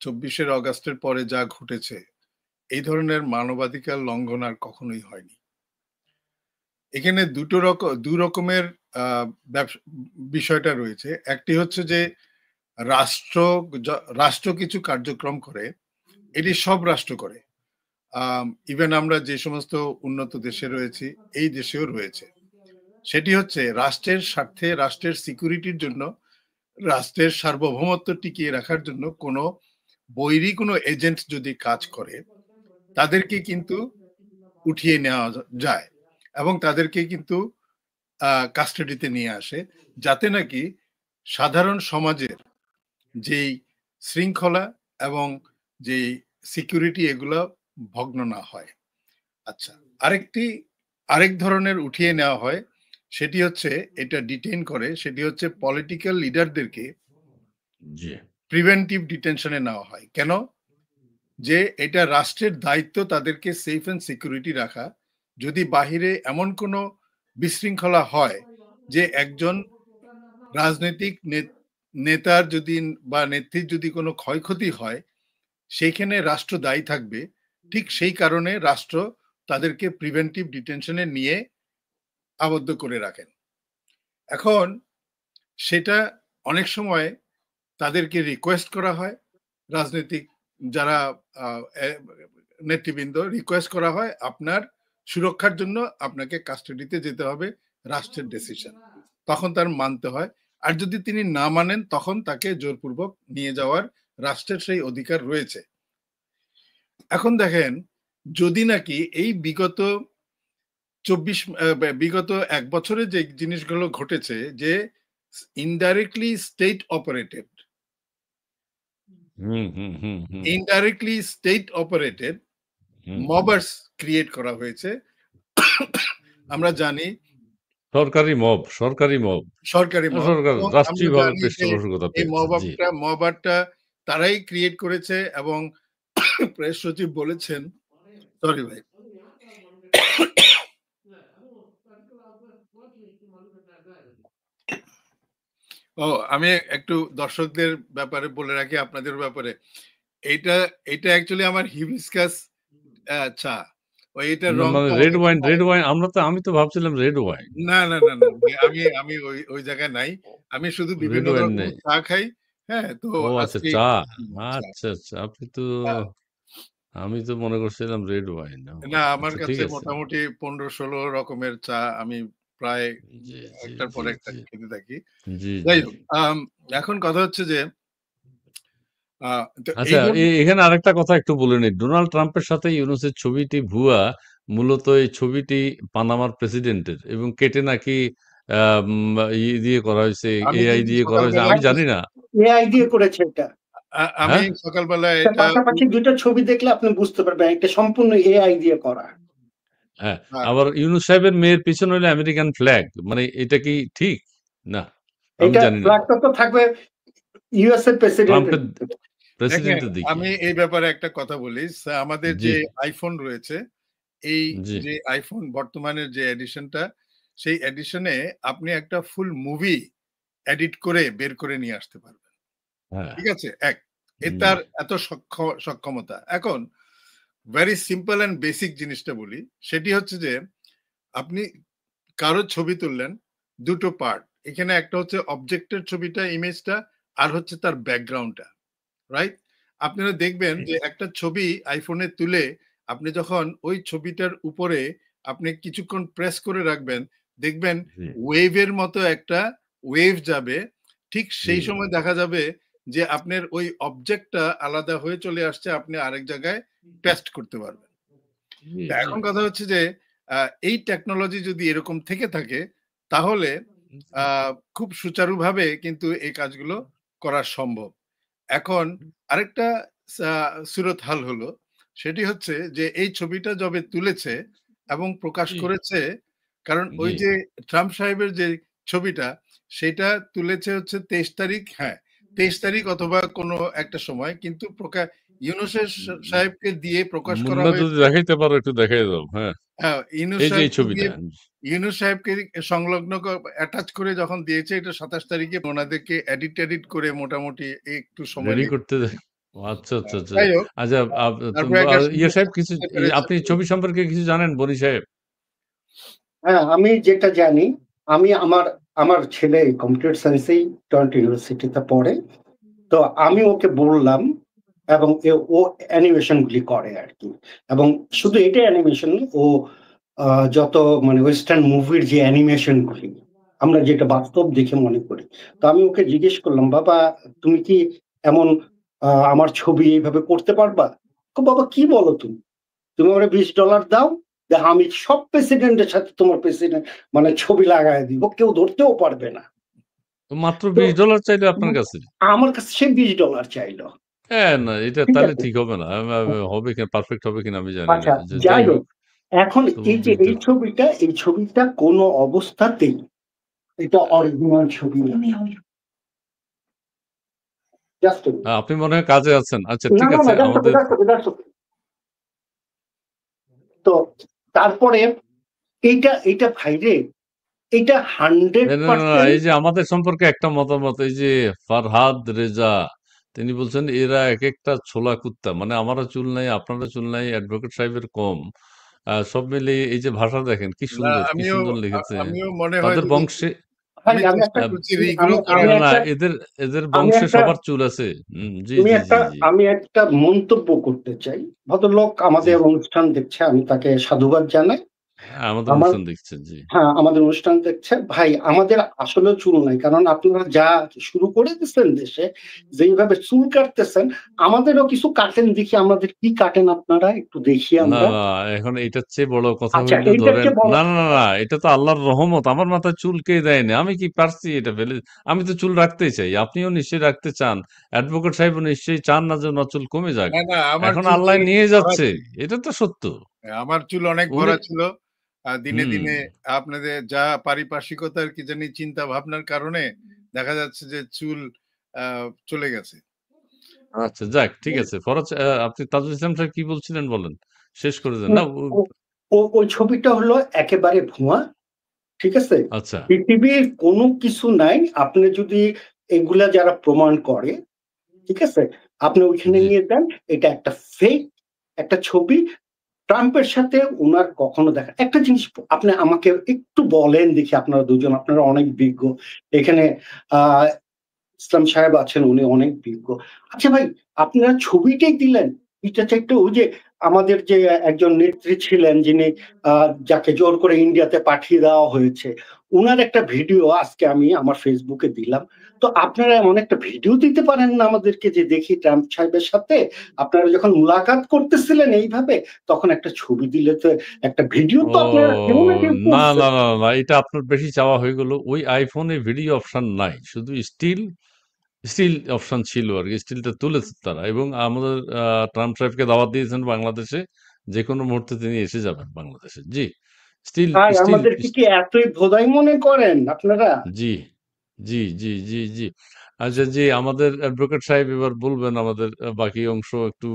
২৪শে অগাস্টের পরে যা ঘটেছে, এই ধরনের মানবাধিকার লঙ্ঘন আর কখনোই হয়নি। এখানে ২ রকমের আ বিষয়টা রয়েছে। একটি হচ্ছে যে রাষ্ট্র রাষ্ট্র কিছু কার্যক্রম করে, এটি সব রাষ্ট্র করে। ইভেন আমরা যে সমস্ত উন্নত দেশে রয়েছি, এই দেশেও রয়েছে। সেটি হচ্ছে রাষ্ট্রের স্বার্থে, রাষ্ট্রের সিকিউরিটির জন্য, রাষ্ট্রের সার্বভৌমত্ব টিকিয়ে রাখার জন্য কোনো বৈরী কোনো এজেন্ট যদি কাজ করে, তাদেরকে কিন্তু উঠিয়ে নেওয়া যায় এবং তাদেরকে কিন্তু কাস্টাডিতে নিয়ে আসে, যাতে নাকি সাধারণ সমাজের যেই শৃঙ্খলা এবং যেই সিকিউরিটি, এগুলো ভগ্ন না হয়। আচ্ছা, আরেক ধরনের উঠিয়ে নেওয়া হয়, সেটি হচ্ছে এটা ডিটেইন করে, সেটি হচ্ছে পলিটিক্যাল লিডারদেরকে জি। প্রিভেন্টিভ ডিটেনশনে নেওয়া হয়। কেন? যে এটা রাষ্ট্রের দায়িত্ব তাদেরকে সেফ অ্যান্ড সিকিউরিটি রাখা। যদি বাহিরে এমন কোনো বিশৃঙ্খলা হয় যে একজন রাজনৈতিক নেতার যদি বা নেত্রীর যদি কোনো ক্ষয়ক্ষতি হয়, সেইখানে রাষ্ট্র দায়ী থাকবে। ঠিক সেই কারণে রাষ্ট্র তাদেরকে প্রিভেন্টিভ ডিটেনশনে নিয়ে আবদ্ধ করে রাখেন। এখন সেটা অনেক সময় তাদেরকে রিকোয়েস্ট করা হয়, রাজনৈতিক যারা নেতৃবৃন্দ, রিকোয়েস্ট করা হয় আপনার সুরক্ষার জন্য আপনাকে কাস্টাডিতে যেতে হবে, রাষ্ট্রের ডিসিশন। তখন তার মানতে হয়। আর যদি তিনি না মানেন, তখন তাকে জোরপূর্বক নিয়ে যাওয়ার রাষ্ট্রের সেই অধিকার রয়েছে। এখন দেখেন, যদি নাকি এই বিগত ১ বছরে যে জিনিসগুলো ঘটেছে, যে ইনডাইরেক্টলি স্টেট অপারেটেড, হুম, হুম, হুম, হুম, ইনডাইরেক্টলি স্টেট অপারেটেড হুম। মবার্স ক্রিয়েট করা হয়েছে। আমরা জানি সরকারি মব, সরকারি মব। সরকারি মব, সরকার এবং আমরা রাষ্ট্রীয়ভাবে জানি যে পৃষ্ঠপোষকতা এই পেয়েছে। জি। মবারটা তারাই ক্রিয়েট করেছে এবং প্রেস সচিব বলেছেন, সরি ভাই, ও আমি একটু দর্শকদের ব্যাপারে বলে রাখি, আপনাদের ব্যাপারে। এইটা এইটা অ্যাকচুয়ালি আমার হিবিস্কাস চা। এটার মানে রংটা রেড অনেক ওয়াইন, সময়, রেড ওয়াইন, আমি তো ভাবছিলাম রেড ওয়াইন। না ভাই, আমি ওই জায়গায় নাই। আমি শুধু রেড বিভিন্ন ওয়াইন রকমের নেই। চা খাই। হ্যাঁ, তো ও আচ্ছা, আজকে চা। চা। আচ্ছা, আচ্ছা। আ আমি তো মনে করছিলাম রেড ওয়াইন। ও না, আমার আচ্ছা, ঠিক কাছে আছে। মোটামুটি ১৫-১৬ রকমের চা আমি প্রায় জি, জি, একটার পর জি, একটা জি। খেতে থাকি। জি, যাই জি। হোক, এখন কথা হচ্ছে যে আ তো এই আচ্ছা, ধরনের, এখানে আরেকটা কথা একটু বলে নিই। ডোনাল্ড ট্রাম্পের সাথে ইউনূসের ছবিটি ভুয়া। মূলত এই ছবিটি পানামার প্রেসিডেন্টের এবং কেটে নাকি আম দিয়ে করা হয়েছে, আমি এআই কিন্তু দিয়ে করা হয়েছে। আমি সকালবেলায় জানি না। এআই দিয়ে করেছে এটা। আমি হ্যাঁ? সকালবেলায় তার এটা পাশাপাশি ২ টা ছবি দেখলে আপনি বুঝতে পারবেন এটা সম্পূর্ণ এআই দিয়ে করা। হ্যাঁ। আ আবার ইউনূস সাহেবের মেয়ের পিছনে হলো আমেরিকান ফ্ল্যাগ। মানে এটা কি ঠিক? না, আমি এটা জানি না। ফ্ল্যাগটা তো থাকবে ইউএস এর প্রেসিডেন্টের ট্রাম্পের দিকে। দেখেন, প্রেসিডেন্টের দিকে। আমি এই ব্যাপারে একটা কথা বলি। আমাদের জি, যে আইফোন রয়েছে, এই জি। যে আইফোন বর্তমানের যে এডিশনটা, সেই এডিশনে আপনি একটা ফুল মুভি এডিট করে বের করে নিয়ে আসতে পারবেন। হ্যাঁ, ঠিক আছে? জি, তার এত সক্ষমতা। এখন ভেরি সিম্পল অ্যান্ড বেসিক জিনিসটা বলি। সেটি হচ্ছে যে আপনি কারো ছবি তুললেন, ২ টো পার্ট। এখানে একটা হচ্ছে অবজেক্টের ছবিটা, ইমেজটা, আর হচ্ছে তার ব্যাকগ্রাউন্ডটা। রাইট? আপনারা দেখবেন জি, যে একটা ছবি আইফোনে তুলে আপনি যখন ওই ছবিটার উপরে আপনি কিছুক্ষণ প্রেস করে রাখবেন, দেখবেন জি, ওয়েভের মতো একটা ওয়েভ যাবে। ঠিক জি, সেই সময় দেখা যাবে যে আপনার ওই অবজেক্টটা আলাদা হয়ে চলে আসছে, আপনি আরেক জায়গায় পেস্ট করতে পারবেন। জি, তো জি। এখন কথা হচ্ছে যে এই টেকনোলজি যদি এরকম থেকে থাকে তাহলে খুব সুচারুভাবে কিন্তু এই কাজগুলো করা সম্ভব। এখন আরেকটা সুরতহাল হলো, সেটি হচ্ছে যে এই ছবিটা যবে তুলেছে এবং প্রকাশ জি, করেছে, কারণ ওই জি। যে ট্রাম্প সাহেবের যে ছবিটা সেটা তুলেছে হচ্ছে ২৩ তারিখ, হ্যাঁ ২৩ তারিখ অথবা কোনো একটা সময়, কিন্তু ইউনূসের সাহেবকে দিয়ে প্রকাশ করা মুন্না যদি হয়েছে। দেখাইতে পারো একটু দেখাই দাও। হ্যাঁ, হ্যাঁ, ইউনূস এই যে এই সাহেবকে ছবিটা। দিয়ে, ইউনূস সাহেবকে সংলগ্ন অ্যাটাচ করে যখন দিয়েছে, এটা ২৭ তারিখে ওনাদেরকে এডিট করে মোটামুটি একটু সময় রেডি করতে লেগেছে। ও আচ্ছা, আচ্ছা, আচ্ছা। যাই হোক, আচ্ছা, তারপরে একটা ইয়ে সুন্দর সাহেব ছবি কিছু করতে পেরেছে। আপনি ছবি সম্পর্কে কিছু জানেন বনি সাহেব? হ্যাঁ, আমি যেটা জানি, আমি আমার আমার ছেলে কম্পিউটার সায়েন্সেই টরন্টো ইউনিভার্সিটিতে পড়ে। তো আমি ওকে বললাম, এবং ও অ্যানিমেশন গুলি করে আর কি। এবং শুধু এটা অ্যানিমেশন, ও যত মানে ওয়েস্টার্ন মুভির যে অ্যানিমেশন গুলি আমরা যেটা বাস্তব দেখে মনে করি। তো আমি ওকে জিজ্ঞেস করলাম, বাবা তুমি কি এমন আমার ছবি এইভাবে করতে পারবা? বাবা কি বলো তুমি? তুমি আমার $20 দাও, আমি সব প্রেসিডেন্টের সাথে তোমার প্রেসিডেন্ট মানে ছবি লাগায় দিব, কেউ ধরতেও পারবে না। তো মাত্র তো $20 চাইলো আপনার কাছে? আমার কাছে সে $20 চাইলো। হ্যাঁ, না এটা ঠিক তাহলে আছে, ঠিক হবে না। হবে কিনা, পারফেক্ট হবে কিনা আমি জানি না। আচ্ছা, যে যাই যাই হোক, হোক, এখন তবু এই যে $20 এই ছবিটা কোনো অবস্থাতেই এটা অরিজিনাল ছবি না। জাস্ট আপনি মনে হয় কাজে আছেন। আচ্ছা না ঠিক না আছে না, জাস্ট আমাদের জাস্ট। তো তারপরে এইটা ভাইরে, এটা হান্ড্রেড না, না, না, না, পার্সেন্ট এই যে আমাদের সম্পর্কে একটা মতামত, এই যে ফারহাদ রেজা তিনি বলছেন এরা এক একটা ছোলা কুত্তা, মানে আমারও চুল নাই, আপনারও চুল নাই, অ্যাডভোকেট সাহেবের কম। সব মিলিয়ে এই যে ভাষা দেখেন কি না, সুন্দর, কি আমিও সুন্দর লিখেছে। আমিও মনে হয় তাদের যদি বংশে ভাই, আমি আমি চেষ্টা একটা করছি আমি রিগ্রো আমি করার। না, না, একটা এদের এদের আমি বংশে একটা সবার চুল আছে। জি, আমি জি, একটা জি, জি, আমি একটা মন্তব্য করতে চাই। ভদ্রলোক জি। আমাদের অনুষ্ঠান দেখছে, আমি তাকে সাধুবাদ জানাই। হ্যাঁ, আমাদের আমার অনুষ্ঠান দেখছেন, জি। হ্যাঁ, আমাদের অনুষ্ঠান দেখছে। ভাই, আমাদের আসলেও চুল নাই। কারণ আপনারা যা শুরু করে দিচ্ছেন দেশে, যেইভাবে চুল কাটতেছেন, আমাদেরও কিছু কাটেন দেখি। আমাদের কি কাটেন আপনারা? একটু দেখি না, আমরা। না, এখন এটার চেয়ে বড় কথা আচ্ছা, হইলো এইটার ধরেন, চেয়ে বড় না, না, না, না, এটা তো আল্লাহর রহমত। আমার মাথায় চুল কে দেয়নি, আমি কি পারছি এটা ফেলে। আমি তো চুল রাখতেই চাই, আপনিও নিশ্চয়ই রাখতে চান, অ্যাডভোকেট সাহেব নিশ্চয়ই চান না যে ওনার চুল কমে যাক। না, না, আমার এখন চুল আল্লাহ অনেক নিয়ে ভরা যাচ্ছে, ছিল। এটা তো সত্য। আমার চুল অনেক উনি ভরা ছিল। দিনে, হুম, দিনে আপনাদের যা পারিপার্শ্বিকতার কি জানি চিন্তা ভাবনার কারণে দেখা যাচ্ছে যে চুল আ চলে গেছে। আচ্ছা যাক ঠিক আছে। ফরাজ, আপনি তাজুল ইসলাম সাহেব কি বলছিলেন বলেন, শেষ করে দেন ও না। ও ওই ছবিটা হলো একেবারে ভুয়া। ঠিক আছে? আচ্ছা, পৃথিবীর কোনো কিছু নাই। আপনি যদি এগুলা যারা প্রমাণ করে, ঠিক আছে? আপনি ওইখানে জি, নিয়ে যান। এটা একটা ফেক একটা ছবি। ট্রাম্পের সাথে উনার কখনো দেখা, একটা জিনিস আপনি আমাকে একটু বলেন দেখি, আপনারা দুজন আপনারা অনেক বিজ্ঞ। এখানে আ ইসলাম সাহেব আছেন, উনি অনেক বিজ্ঞ। আচ্ছা ভাই, আপনারা ছবিটাই দিলেন। এটা চাইতে ওই যে আমাদের যে একজন নেত্রী ছিলেন, যিনি যাকে জোর করে ইন্ডিয়াতে পাঠিয়ে দেওয়া হয়েছে, উনার একটা ভিডিও আজকে আমি আমার ফেসবুকে দিলাম। তো আপনারা এমন একটা ভিডিও দিতে পারেন না আমাদেরকে, যে দেখি ট্রাম্প সাহেবের সাথে আপনারা যখন মুলাকাত করতেছিলেন এইভাবে, তখন একটা ছবি দিলে তো, একটা ভিডিও ও তো আপনারা কেউ না কেউ না, না, করছেন। না, না, এটা আপনার বেশি চাওয়া হয়ে গেল। ওই আইফোনে ভিডিও অপশন নাই, শুধু স্টিল স্টিল অপশন ছিল আর কি। স্টিলটা তুলেছে তারা, এবং আমাদের ট্রাম্প সাহেবকে দাওয়াত দিয়েছেন বাংলাদেশে, যে কোনো মুহূর্তে তিনি এসে যাবেন বাংলাদেশে। জি, স্টিল ভাই, স্টিল আমাদেরকে কি এতই ভোদাই মনে করেন আপনারা? জি, জি, জি, জি, জি। আচ্ছা, জি, আমাদের অ্যাডভোকেট সাহেব এবার বলবেন আমাদের বাকি অংশ একটু।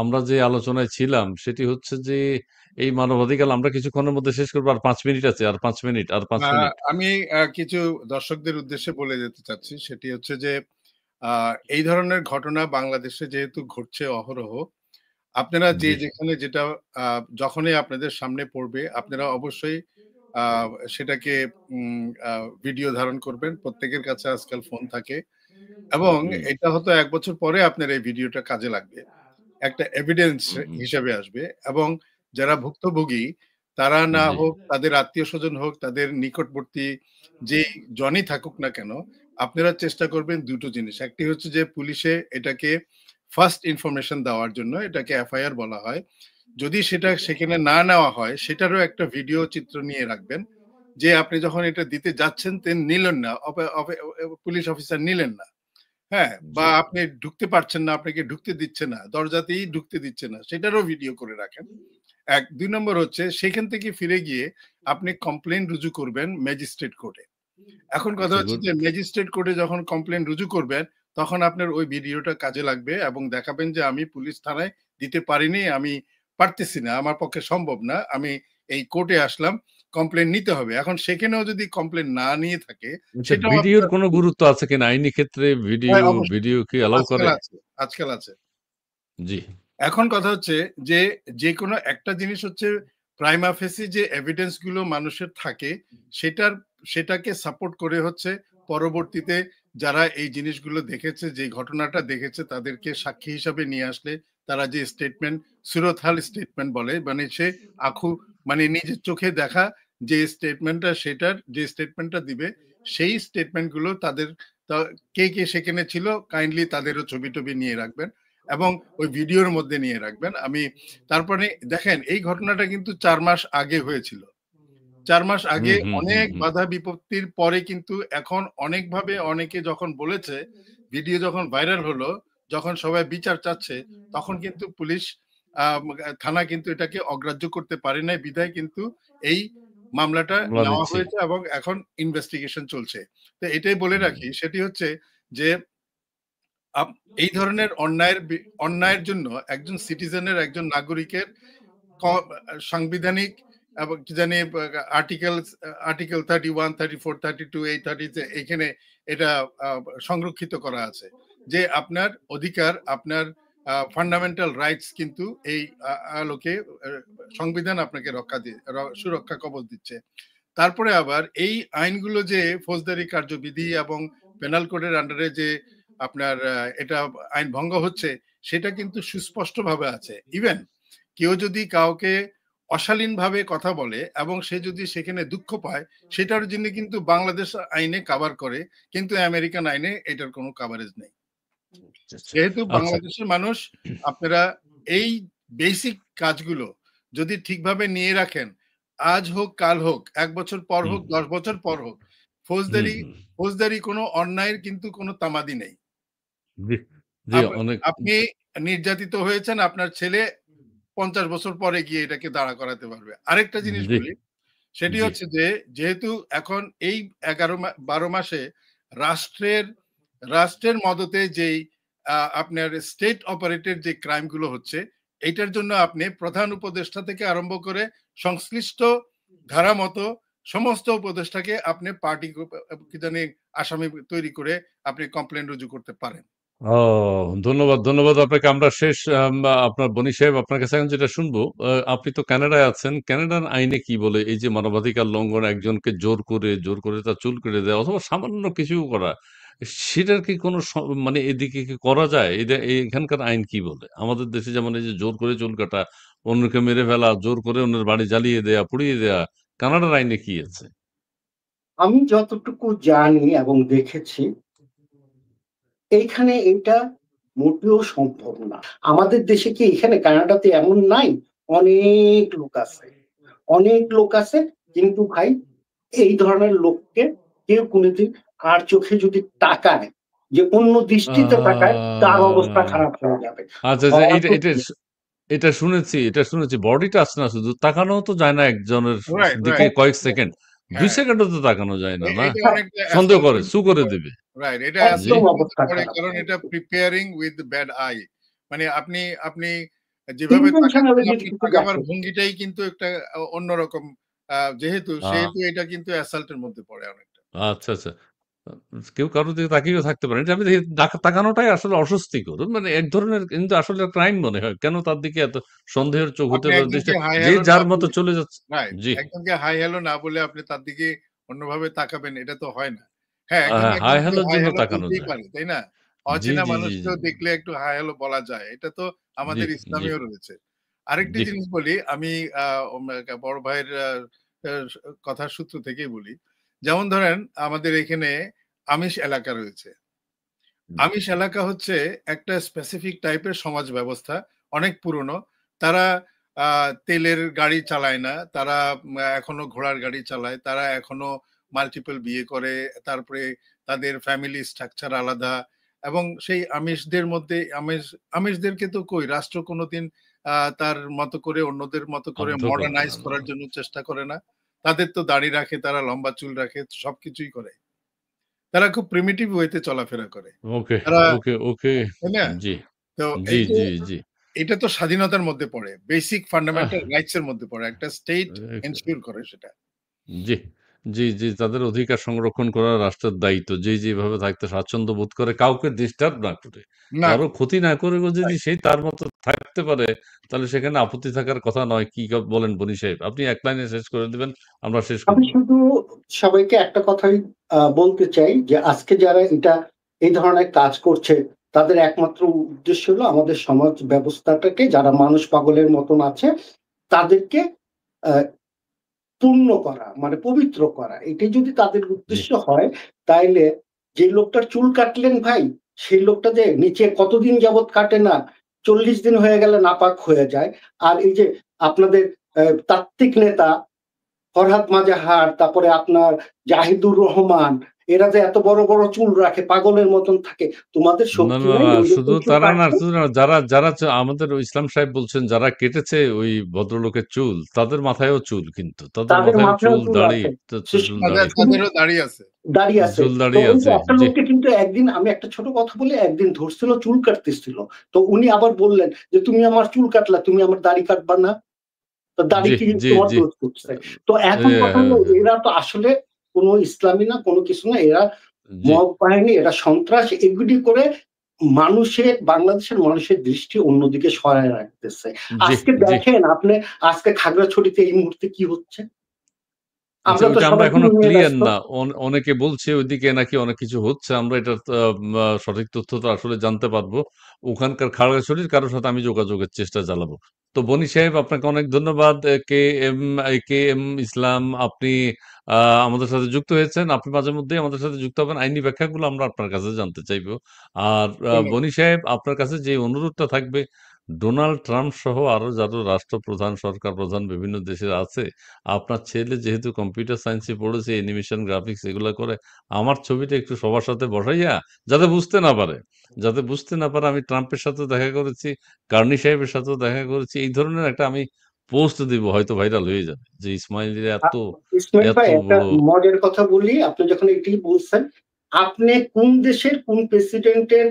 আমরা যে আলোচনায় ছিলাম সেটি হচ্ছে যে এই মানবাধিকার আমরা কিছুক্ষণের মধ্যে শেষ করবো। আর ৫ মিনিট আছে, আর ৫ মিনিট, আর ৫ মিনিট। আমি কিছু দর্শকদের উদ্দেশ্যে বলে যেতে চাচ্ছি। সেটি হচ্ছে যে আ এই ধরনের ঘটনা বাংলাদেশে যেহেতু ঘটছে অহরহ, আপনারা যে জি, যেখানে যেটা আ যখনই আপনাদের সামনে পড়বে, আপনারা অবশ্যই আ সেটাকে উম আ ভিডিও ধারণ করবেন। প্রত্যেকের কাছে আজকাল ফোন থাকে এবং হুম, এটা হয়তো ১ বছর পরে আপনার এই ভিডিওটা কাজে লাগবে। একটা এভিডেন্স হুম, হুম, হিসেবে আসবে এবং যারা ভুক্তভোগী তারা না জি, হোক, তাদের আত্মীয়স্বজন হোক, তাদের নিকটবর্তী যেই জনই থাকুক না কেন, আপনারা চেষ্টা করবেন দুটো জিনিস। একটি হচ্ছে যে পুলিশে এটাকে ফার্স্ট ইনফরমেশন দেওয়ার জন্য এটাকে এফআইআর বলা হয়। যদি সেটা সেখানে না নেওয়া হয় সেটারও একটা ভিডিও চিত্র নিয়ে রাখবেন। যে আপনি যখন এটা দিতে যাচ্ছেন নিলেন না, পুলিশ অফিসার নিলেন না। হ্যাঁ? বা জি। আপনি ঢুকতে পারছেন না, আপনাকে ঢুকতে দিচ্ছে না, দরজাতেই ঢুকতে দিচ্ছে না, সেটারও ভিডিও করে রাখেন। ১, ২ নম্বর হচ্ছে সেখান থেকে ফিরে গিয়ে আপনি কমপ্লেইন রুজু করবেন ম্যাজিস্ট্রেট কোর্টে। এখন কথা আচ্ছা, হচ্ছে গুড। যে ম্যাজিস্ট্রেট কোর্টে যখন কমপ্লেইন রুজু করবেন, তখন আপনার ওই ভিডিওটা কাজে লাগবে এবং দেখাবেন যে আমি পুলিশ থানায় দিতে পারিনি, আমি পারতেছি না, আমার পক্ষে সম্ভব না। আমি এই কোর্টে আসলাম, কমপ্লেইন নিতে হবে। এখন সেখানেও যদি কমপ্লেইন না নিয়ে থাকে, আচ্ছা, সেটাও ভিডিওর আপনার কোনো গুরুত্ব আছে কিনা? আইনি ক্ষেত্রে হ্যাঁ, ভিডিও অবশ্যই। ভিডিও কি অ্যালাউ আজকাল করে? আছে, আজকাল আছে। জি। এখন কথা হচ্ছে যে, যেকোনো একটা জিনিস হচ্ছে প্রাইমা ফেসি যে এভিডেন্স গুলো মানুষের থাকে সেটাকে সাপোর্ট করে হচ্ছে পরবর্তীতে যারা এই জিনিসগুলো দেখেছে, যে ঘটনাটা দেখেছে তাদেরকে সাক্ষী হিসাবে নিয়ে আসলে তারা যে স্টেটমেন্ট সুরতহাল স্টেটমেন্ট বলে, মানে সে আখু মানে নিজের চোখে দেখা যে স্টেটমেন্টটা সেটার যে স্টেটমেন্টটা দিবে সেই স্টেটমেন্ট গুলো তাদের কে কে সেখানে ছিল কাইন্ডলি তাদেরও ছবি-টবি নিয়ে রাখবেন এবং ওই ভিডিওর মধ্যে নিয়ে রাখবেন। আমি তারপরে দেখেন এই ঘটনাটা কিন্তু ৪ মাস আগে হয়েছিল। ৪ মাস হুম, আগে হুম, হুম, অনেক হুম। বাধা বিপত্তির পরে কিন্তু এখন অনেকভাবে অনেকে যখন বলেছে, ভিডিও যখন ভাইরাল হলো, যখন সবাই বিচার চাচ্ছে, তখন কিন্তু পুলিশ থানা কিন্তু এটাকে অগ্রাহ্য করতে পারে নাই বিধায় কিন্তু এই মামলাটা মামলা নেওয়া নিচ্ছে। হয়েছে এবং এখন ইনভেস্টিগেশন চলছে। তো এটাই বলে হুম। রাখি সেটি হচ্ছে যে আপ এই ধরনের অন্যায়ের জন্য একজন সিটিজেনের, একজন নাগরিকের ক সাংবিধানিক এবং কি জানি আর্টিকেল 31, 34, 32 এই 30 তে এখানে এটা আ সংরক্ষিত করা আছে। যে আপনার অধিকার, আপনার ফান্ডামেন্টাল রাইটস কিন্তু এই আলোকে আ সংবিধান আপনাকে রক্ষা দিয়ে সুরক্ষা কবচ দিচ্ছে। তারপরে আবার এই আইনগুলো যে ফৌজদারি কার্যবিধি এবং পেনাল কোডের আন্ডারে যে আপনার এটা আইন ভঙ্গ হচ্ছে সেটা কিন্তু সুস্পষ্টভাবে আছে। ইভেন কেউ যদি কাউকে অশালীনভাবে কথা বলে এবং সে যদি সেখানে দুঃখ পায় সেটার জন্য কিন্তু বাংলাদেশ আইনে কাভার করে, কিন্তু আমেরিকান আইনে এটার কোনো কাভারেজ নেই। আচ্ছা, আচ্ছা। যেহেতু আচ্ছা। বাংলাদেশের মানুষ আপনারা এই বেসিক কাজগুলো যদি ঠিকভাবে নিয়ে রাখেন, আজ হোক কাল হোক, ১ বছর পর হুম, হোক, ১০ বছর পর হোক, হুম, ফৌজদারি হুম। ফৌজদারি কোনো অন্যায়ের কিন্তু কোনো তামাদি নেই। জি, জি, আপ অনেক। আপনি নির্যাতিত হয়েছেন, আপনার ছেলে ৫০ বছর পরে গিয়ে এটাকে দাঁড়া করাতে পারবে। আরেকটা জিনিস জি, বলি, সেটি জি। হচ্ছে যে যেহেতু এখন এই ১১ মাসে রাষ্ট্রের রাষ্ট্রের মদতে যেই আপনার স্টেট অপারেটেড যে ক্রাইম গুলো হচ্ছে, এইটার জন্য আপনি প্রধান উপদেষ্টা থেকে আরম্ভ করে সংশ্লিষ্ট ধারা মতো সমস্ত উপদেষ্টাকে আপনি পার্টি কি জানি আসামি তৈরি করে আপনি কমপ্লেইন রুজু করতে পারেন। ও, ধন্যবাদ, ধন্যবাদ আপনাকে। আমরা শেষ আপনার বনি সাহেব আপনার কাছে এখন যেটা শুনবো, আপনি তো কানাডায় আছেন। কানাডার আইনে কি বলে এই যে মানবাধিকার লঙ্ঘন, একজনকে জোর করে তার চুল কেটে দেওয়া অথবা সামান্য কিছু করা, সেটার কি কোনো মানে এদিকে কি করা যায়? এখানকার আইন কি বলে? আমাদের দেশে যেমন এই যে জোর করে চুল কাটা, অন্যকে মেরে ফেলা, জোর করে অন্যের বাড়ি জ্বালিয়ে দেয়া, পুড়িয়ে দেয়া, কানাডার আইনে কি আছে? আমি যতটুকু জানি এবং দেখেছি এইখানে এটা মোটেও সম্ভব না। আমাদের দেশে কি এখানে কানাডাতে এমন নাই? অনেক লোক আছে। অনেক লোক আছে কিন্তু ভাই এই ধরনের লোককে কেউ কোনোদিন আর চোখে যদি তাকায়, যে অন্য দৃষ্টিতে তাকায় তার অবস্থা আ খারাপ হয়ে যাবে। আচ্ছা, আচ্ছা। হওয়া এইটা তো এটা এটা শুনেছি। বডি টাচ না শুধু। তাকানোও তো যায় না একজনের রাইট, দিকে রাইট। কয়েক সেকেন্ড। ২ হ্যাঁ, সেকেন্ডও তো তাকানো যায় না, না? এটা হ্যাঁ, অনেকটা সন্দেহ করে, অ্যাসাল্টের সু মধ্যে করে পড়ে। দিবে। রাইট, এটা জি, একদম অ্যাসাল্টের মধ্যে অবস্থা পড়ে খারাপ কারণ হয়ে এটা যাবে। Preparing with bad I. মানে আপনি আপনি যেভাবে ইন্টেনশনালি তাকাচ্ছেন যদি আপনার কিছু তাকাবার দেখে, ভঙ্গিটাই কিন্তু একটা অন্যরকম যেহেতু আ সেহেতু এটা কিন্তু অ্যাসাল্টের মধ্যে পড়ে অনেকটা। আচ্ছা, আচ্ছা। আ কেউ কারো দিকে তাকিয়েও থাকতে পারে। এটা আমি দেখি তাকানোটাই আসলে অস্বস্তিকর। মানে এক ধরনের কিন্তু আসলে ক্রাইম মনে হয়। কেন তার দিকে এত সন্দেহের চোখ হতে আপনি পারে একজনকে দৃষ্টি, হাই যে হ্যালো না যার মতো বলে চলে যাচ্ছে। রাইট, জি। একজনকে হাই হ্যালো না বলে আপনি তার দিকে অন্যভাবে তাকাবেন এটা তো হয় না। হ্যাঁ, হ্যাঁ, হাই একজনকে হ্যালোর হাই জন্য হ্যালো তাকানো বলতেই যায়। পারে, তাই না? জি, অচেনা জি, জি, জি, মানুষকেও দেখলে একটু হাই হ্যালো বলা যায়। এটা তো জি, আমাদের জি, ইসলামেও রয়েছে। আরেকটি জি। জিনিস বলি আমি আ বড় ভাইয়ের আ আ কথার সূত্র থেকেই বলি। যেমন ধরেন আমাদের এখানে আমিষ এলাকা রয়েছে। আমিষ এলাকা হচ্ছে একটা স্পেসিফিক টাইপের সমাজ ব্যবস্থা, অনেক পুরনো। তারা তেলের গাড়ি চালায় না, তারা এখনো ঘোড়ার গাড়ি চালায়, তারা এখনো মাল্টিপল বিয়ে করে, তারপরে তাদের ফ্যামিলি স্ট্রাকচার আলাদা। এবং সেই আমিষদের মধ্যে আমিষদেরকে তো কই রাষ্ট্র কোনোদিন তার মতো করে অন্যদের মতো করে বাধ্য করে মডার্নাইজ না। করার জন্য চেষ্টা করে না। তাদের তো দাড়ি রাখে, তারা লম্বা চুল রাখে, সবকিছুই করে। তারা খুব প্রিমিটিভ ওয়েতে চলাফেরা করে। ওকে, তারা ওকে, ওকে। তাই না? জি, তো জি, এই যে জি, জি। এটা তো স্বাধীনতার মধ্যে পড়ে। বেসিক আহ! ফান্ডামেন্টাল রাইটস এর মধ্যে পড়ে। একটা স্টেট এক এনশিওর করে সেটা। জি, জি, জি। তাদের অধিকার সংরক্ষণ করা রাষ্ট্রের দায়িত্ব। যে যেভাবে থাকতে স্বাচ্ছন্দ্য বোধ করে কাউকে ডিস্টার্ব না করে, না কারো করে। ক্ষতি না করে যদি রাইট। সে তার মতো থাকতে পারে, তাহলে সেখানে আপত্তি থাকার কথা নয়। কি বলেন বনি সাহেব? আপনি এক লাইনে শেষ করে দিবেন, আমরা শেষ আমি করব। শুধু সবাইকে একটা কথাই বলতে চাই যে আজকে যারা এই ধরনের কাজ করছে তাদের একমাত্র উদ্দেশ্য হলো আমাদের সমাজ ব্যবস্থাটাকে যারা মানুষ পাগলের মতন আছে তাদেরকে আহ, পূর্ণ করা মানে পবিত্র করা। এটাই যদি তাদের জি। উদ্দেশ্য হয় তাইলে যে লোকটার চুল কাটলেন ভাই সেই লোকটা যে নিচে কতদিন যাবত কাটে না, 40 দিন হয়ে গেলে নাপাক হয়ে যায়। আর এই যে আপনাদের তাত্ত্বিক নেতা ফরহাদ মাজাহার, তারপরে আপনার জাহিদুর রহমান, এরা যে এত বড় বড় চুল রাখে পাগলের মতন থাকে, তোমাদের না, শক্তি না, নাই না। শুধু ওইরকম চুল তারা না, কাটতে। শুধু না। যারা আমাদের ইসলাম সাহেব বলছেন যারা কেটেছে ওই ভদ্রলোকের চুল, তাদের মাথায়ও চুল কিন্তু। তাদের তাদের মাথায়ও মাথায়ও চুল, চুল দাড়ি, আছে, চুল, দাড়ি। তাদেরও দাঁড়িয়ে আছে। দাঁড়িয়ে আছে। চুল, তো দাড়ি ওই যে আছে। একটা জি। লোককে কিন্তু একদিন আমি একটা ছোট কথা বলে একদিন ধরছিল চুল কাটতেছিল। তো উনি আবার বললেন যে তুমি আমার চুল কাটলা, তুমি আমার দাড়ি কাটবা না? তো দাড়ি জি, কি জি, তোমার জি। দোষ করছে? তো এখন হ্যাঁ, কথা হ্যাঁ, হলো হ্যাঁ। এরা তো আসলে কোনো ইসলামী না, কোনো কিছু না। এরা জি, মব বাহিনী, এরা সন্ত্রাস, এগুলি করে বাংলাদেশের মানুষের দৃষ্টি অন্যদিকে সরায় রাখতেছে। জি, আজকে জি। দেখেন আপনি, আজকে খাগড়াছড়িতে এই মুহূর্তে কি হচ্ছে? আচ্ছা, আমরা তো ওইটা আমরা সবাই এখনো টিভি নিয়ে ক্লিয়ার ব্যস্ত। না। অনেকে বলছে ওইদিকে নাকি অনেক কিছু হচ্ছে। আমরা এটার সঠিক তথ্য তো আসলে জানতে পারবো। ওখানকার খাগড়াছড়ির কারো সাথে আমি যোগাযোগের চেষ্টা চালাবো। তো বনি সাহেব, আপনাকে অনেক ধন্যবাদ। কে এম ইসলাম, আপনি আমাদের সাথে যুক্ত হয়েছেন। আপনি মাঝে মধ্যেই আমাদের সাথে যুক্ত হবেন। আইনি ব্যাখ্যাগুলো আমরা আপনার কাছে জানতে চাইবো। আর ধন্যবাদ। বনি সাহেব, আপনার কাছে যে অনুরোধটা থাকবে, ডোনাল্ড ট্রাম্প সহ আরো যারা রাষ্ট্রপ্রধান, সরকার প্রধান বিভিন্ন দেশের আছে, আপনার ছেলে যেহেতু কম্পিউটার সায়েন্সে পড়েছে, অ্যানিমেশন, গ্রাফিক্স এগুলা করে, আমার ছবিটা একটু সবার সাথে বসাইয়া যাতে বুঝতে না পারে, যাতে বুঝতে না পারে আমি ট্রাম্পের সাথেও দেখা করেছি, কার্নি সাহেবের সাথেও দেখা করেছি। এই ধরনের একটা আমি পোস্ট দিব, হয়তো ভাইরাল হয়ে যাবে যে ইসমাইলের আ এত ইসমাইল এত ভাই একটা বড়। মজার কথা বলি, আপনি যখন এটি বলছেন, আপনি কোন দেশের কোন প্রেসিডেন্টের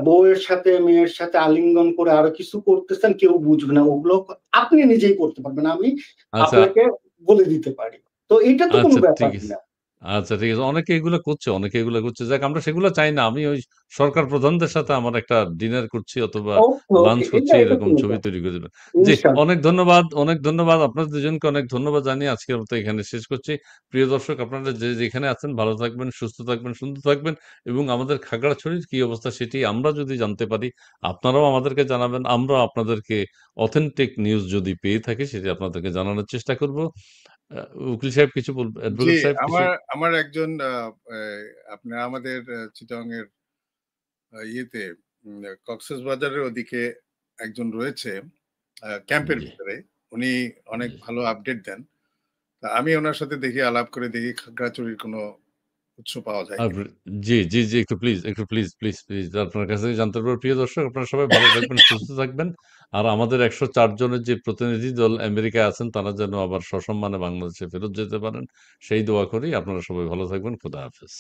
বউয়ের সাথে মেয়ের সাথে আলিঙ্গন করে আরো কিছু করতেছেন কেউ বুঝবে না, ওগুলো আপনি নিজেই করতে পারবেন, আমি আচ্ছা, আপনাকে বলে দিতে পারি। তো এটা তো কোনো আচ্ছা, ব্যাপার ঠিক আছে। না। আচ্ছা, ঠিক আছে। অনেকে এগুলো করছে, অনেকে এগুলো করছে। যাক, আমরা সেগুলো চাই না। আমি ওই সরকার প্রধানদের সাথে আমার একটা ডিনার করছি অথবা ওকে, ওকে, লাঞ্চ করছি, এটা এরকম কোনো ছবি ব্যাপার তৈরি করে দেবেন। না। জি, ইনশাআল্লাহ। অনেক ধন্যবাদ, অনেক ধন্যবাদ। আপনাদের দুজনকে অনেক ধন্যবাদ জানিয়ে আজকের মতো এখানে শেষ করছি। প্রিয় দর্শক, আপনারা যে যেখানে আছেন ভালো থাকবেন, সুস্থ থাকবেন, সুন্দর থাকবেন এবং আমাদের খাগড়াছড়ির কি অবস্থা সেটি আমরা যদি জানতে পারি, আপনারাও আমাদেরকে জানাবেন। আমরাও আপনাদেরকে অথেন্টিক নিউজ যদি পেয়ে থাকি সেটি আপনাদেরকে জানানোর চেষ্টা করব। আ উকিল সাহেব কিছু জি, অ্যাডভোকেট সাহেব কিছু? আমার একজন আপনার আমাদের চিটাগং এর ইয়েতে কক্সবাজারের ওদিকে একজন রয়েছে ক্যাম্পের জি। ভিতরে। উনি অনেক জি। ভালো আপডেট দেন। তা আমি উনার সাথে দেখি আলাপ করে দেখি খাগড়াছড়ির কোনো উৎস পাওয়া যায় আর কিনা। জি, জি, জি, একটু প্লিজ আপনার কাছ থেকে জানতে পারবো। প্রিয় দর্শক, আপনারা সবাই ভালো থাকবেন, সুস্থ থাকবেন। আর আমাদের ১০৪ জনের যে প্রতিনিধি দল আমেরিকায় আছেন তারা যেন আবার সসম্মানে বাংলাদেশে ফেরত যেতে পারেন, সেই দোয়া করি। আপনারা সবাই ভালো থাকবেন। খোদা হাফেজ।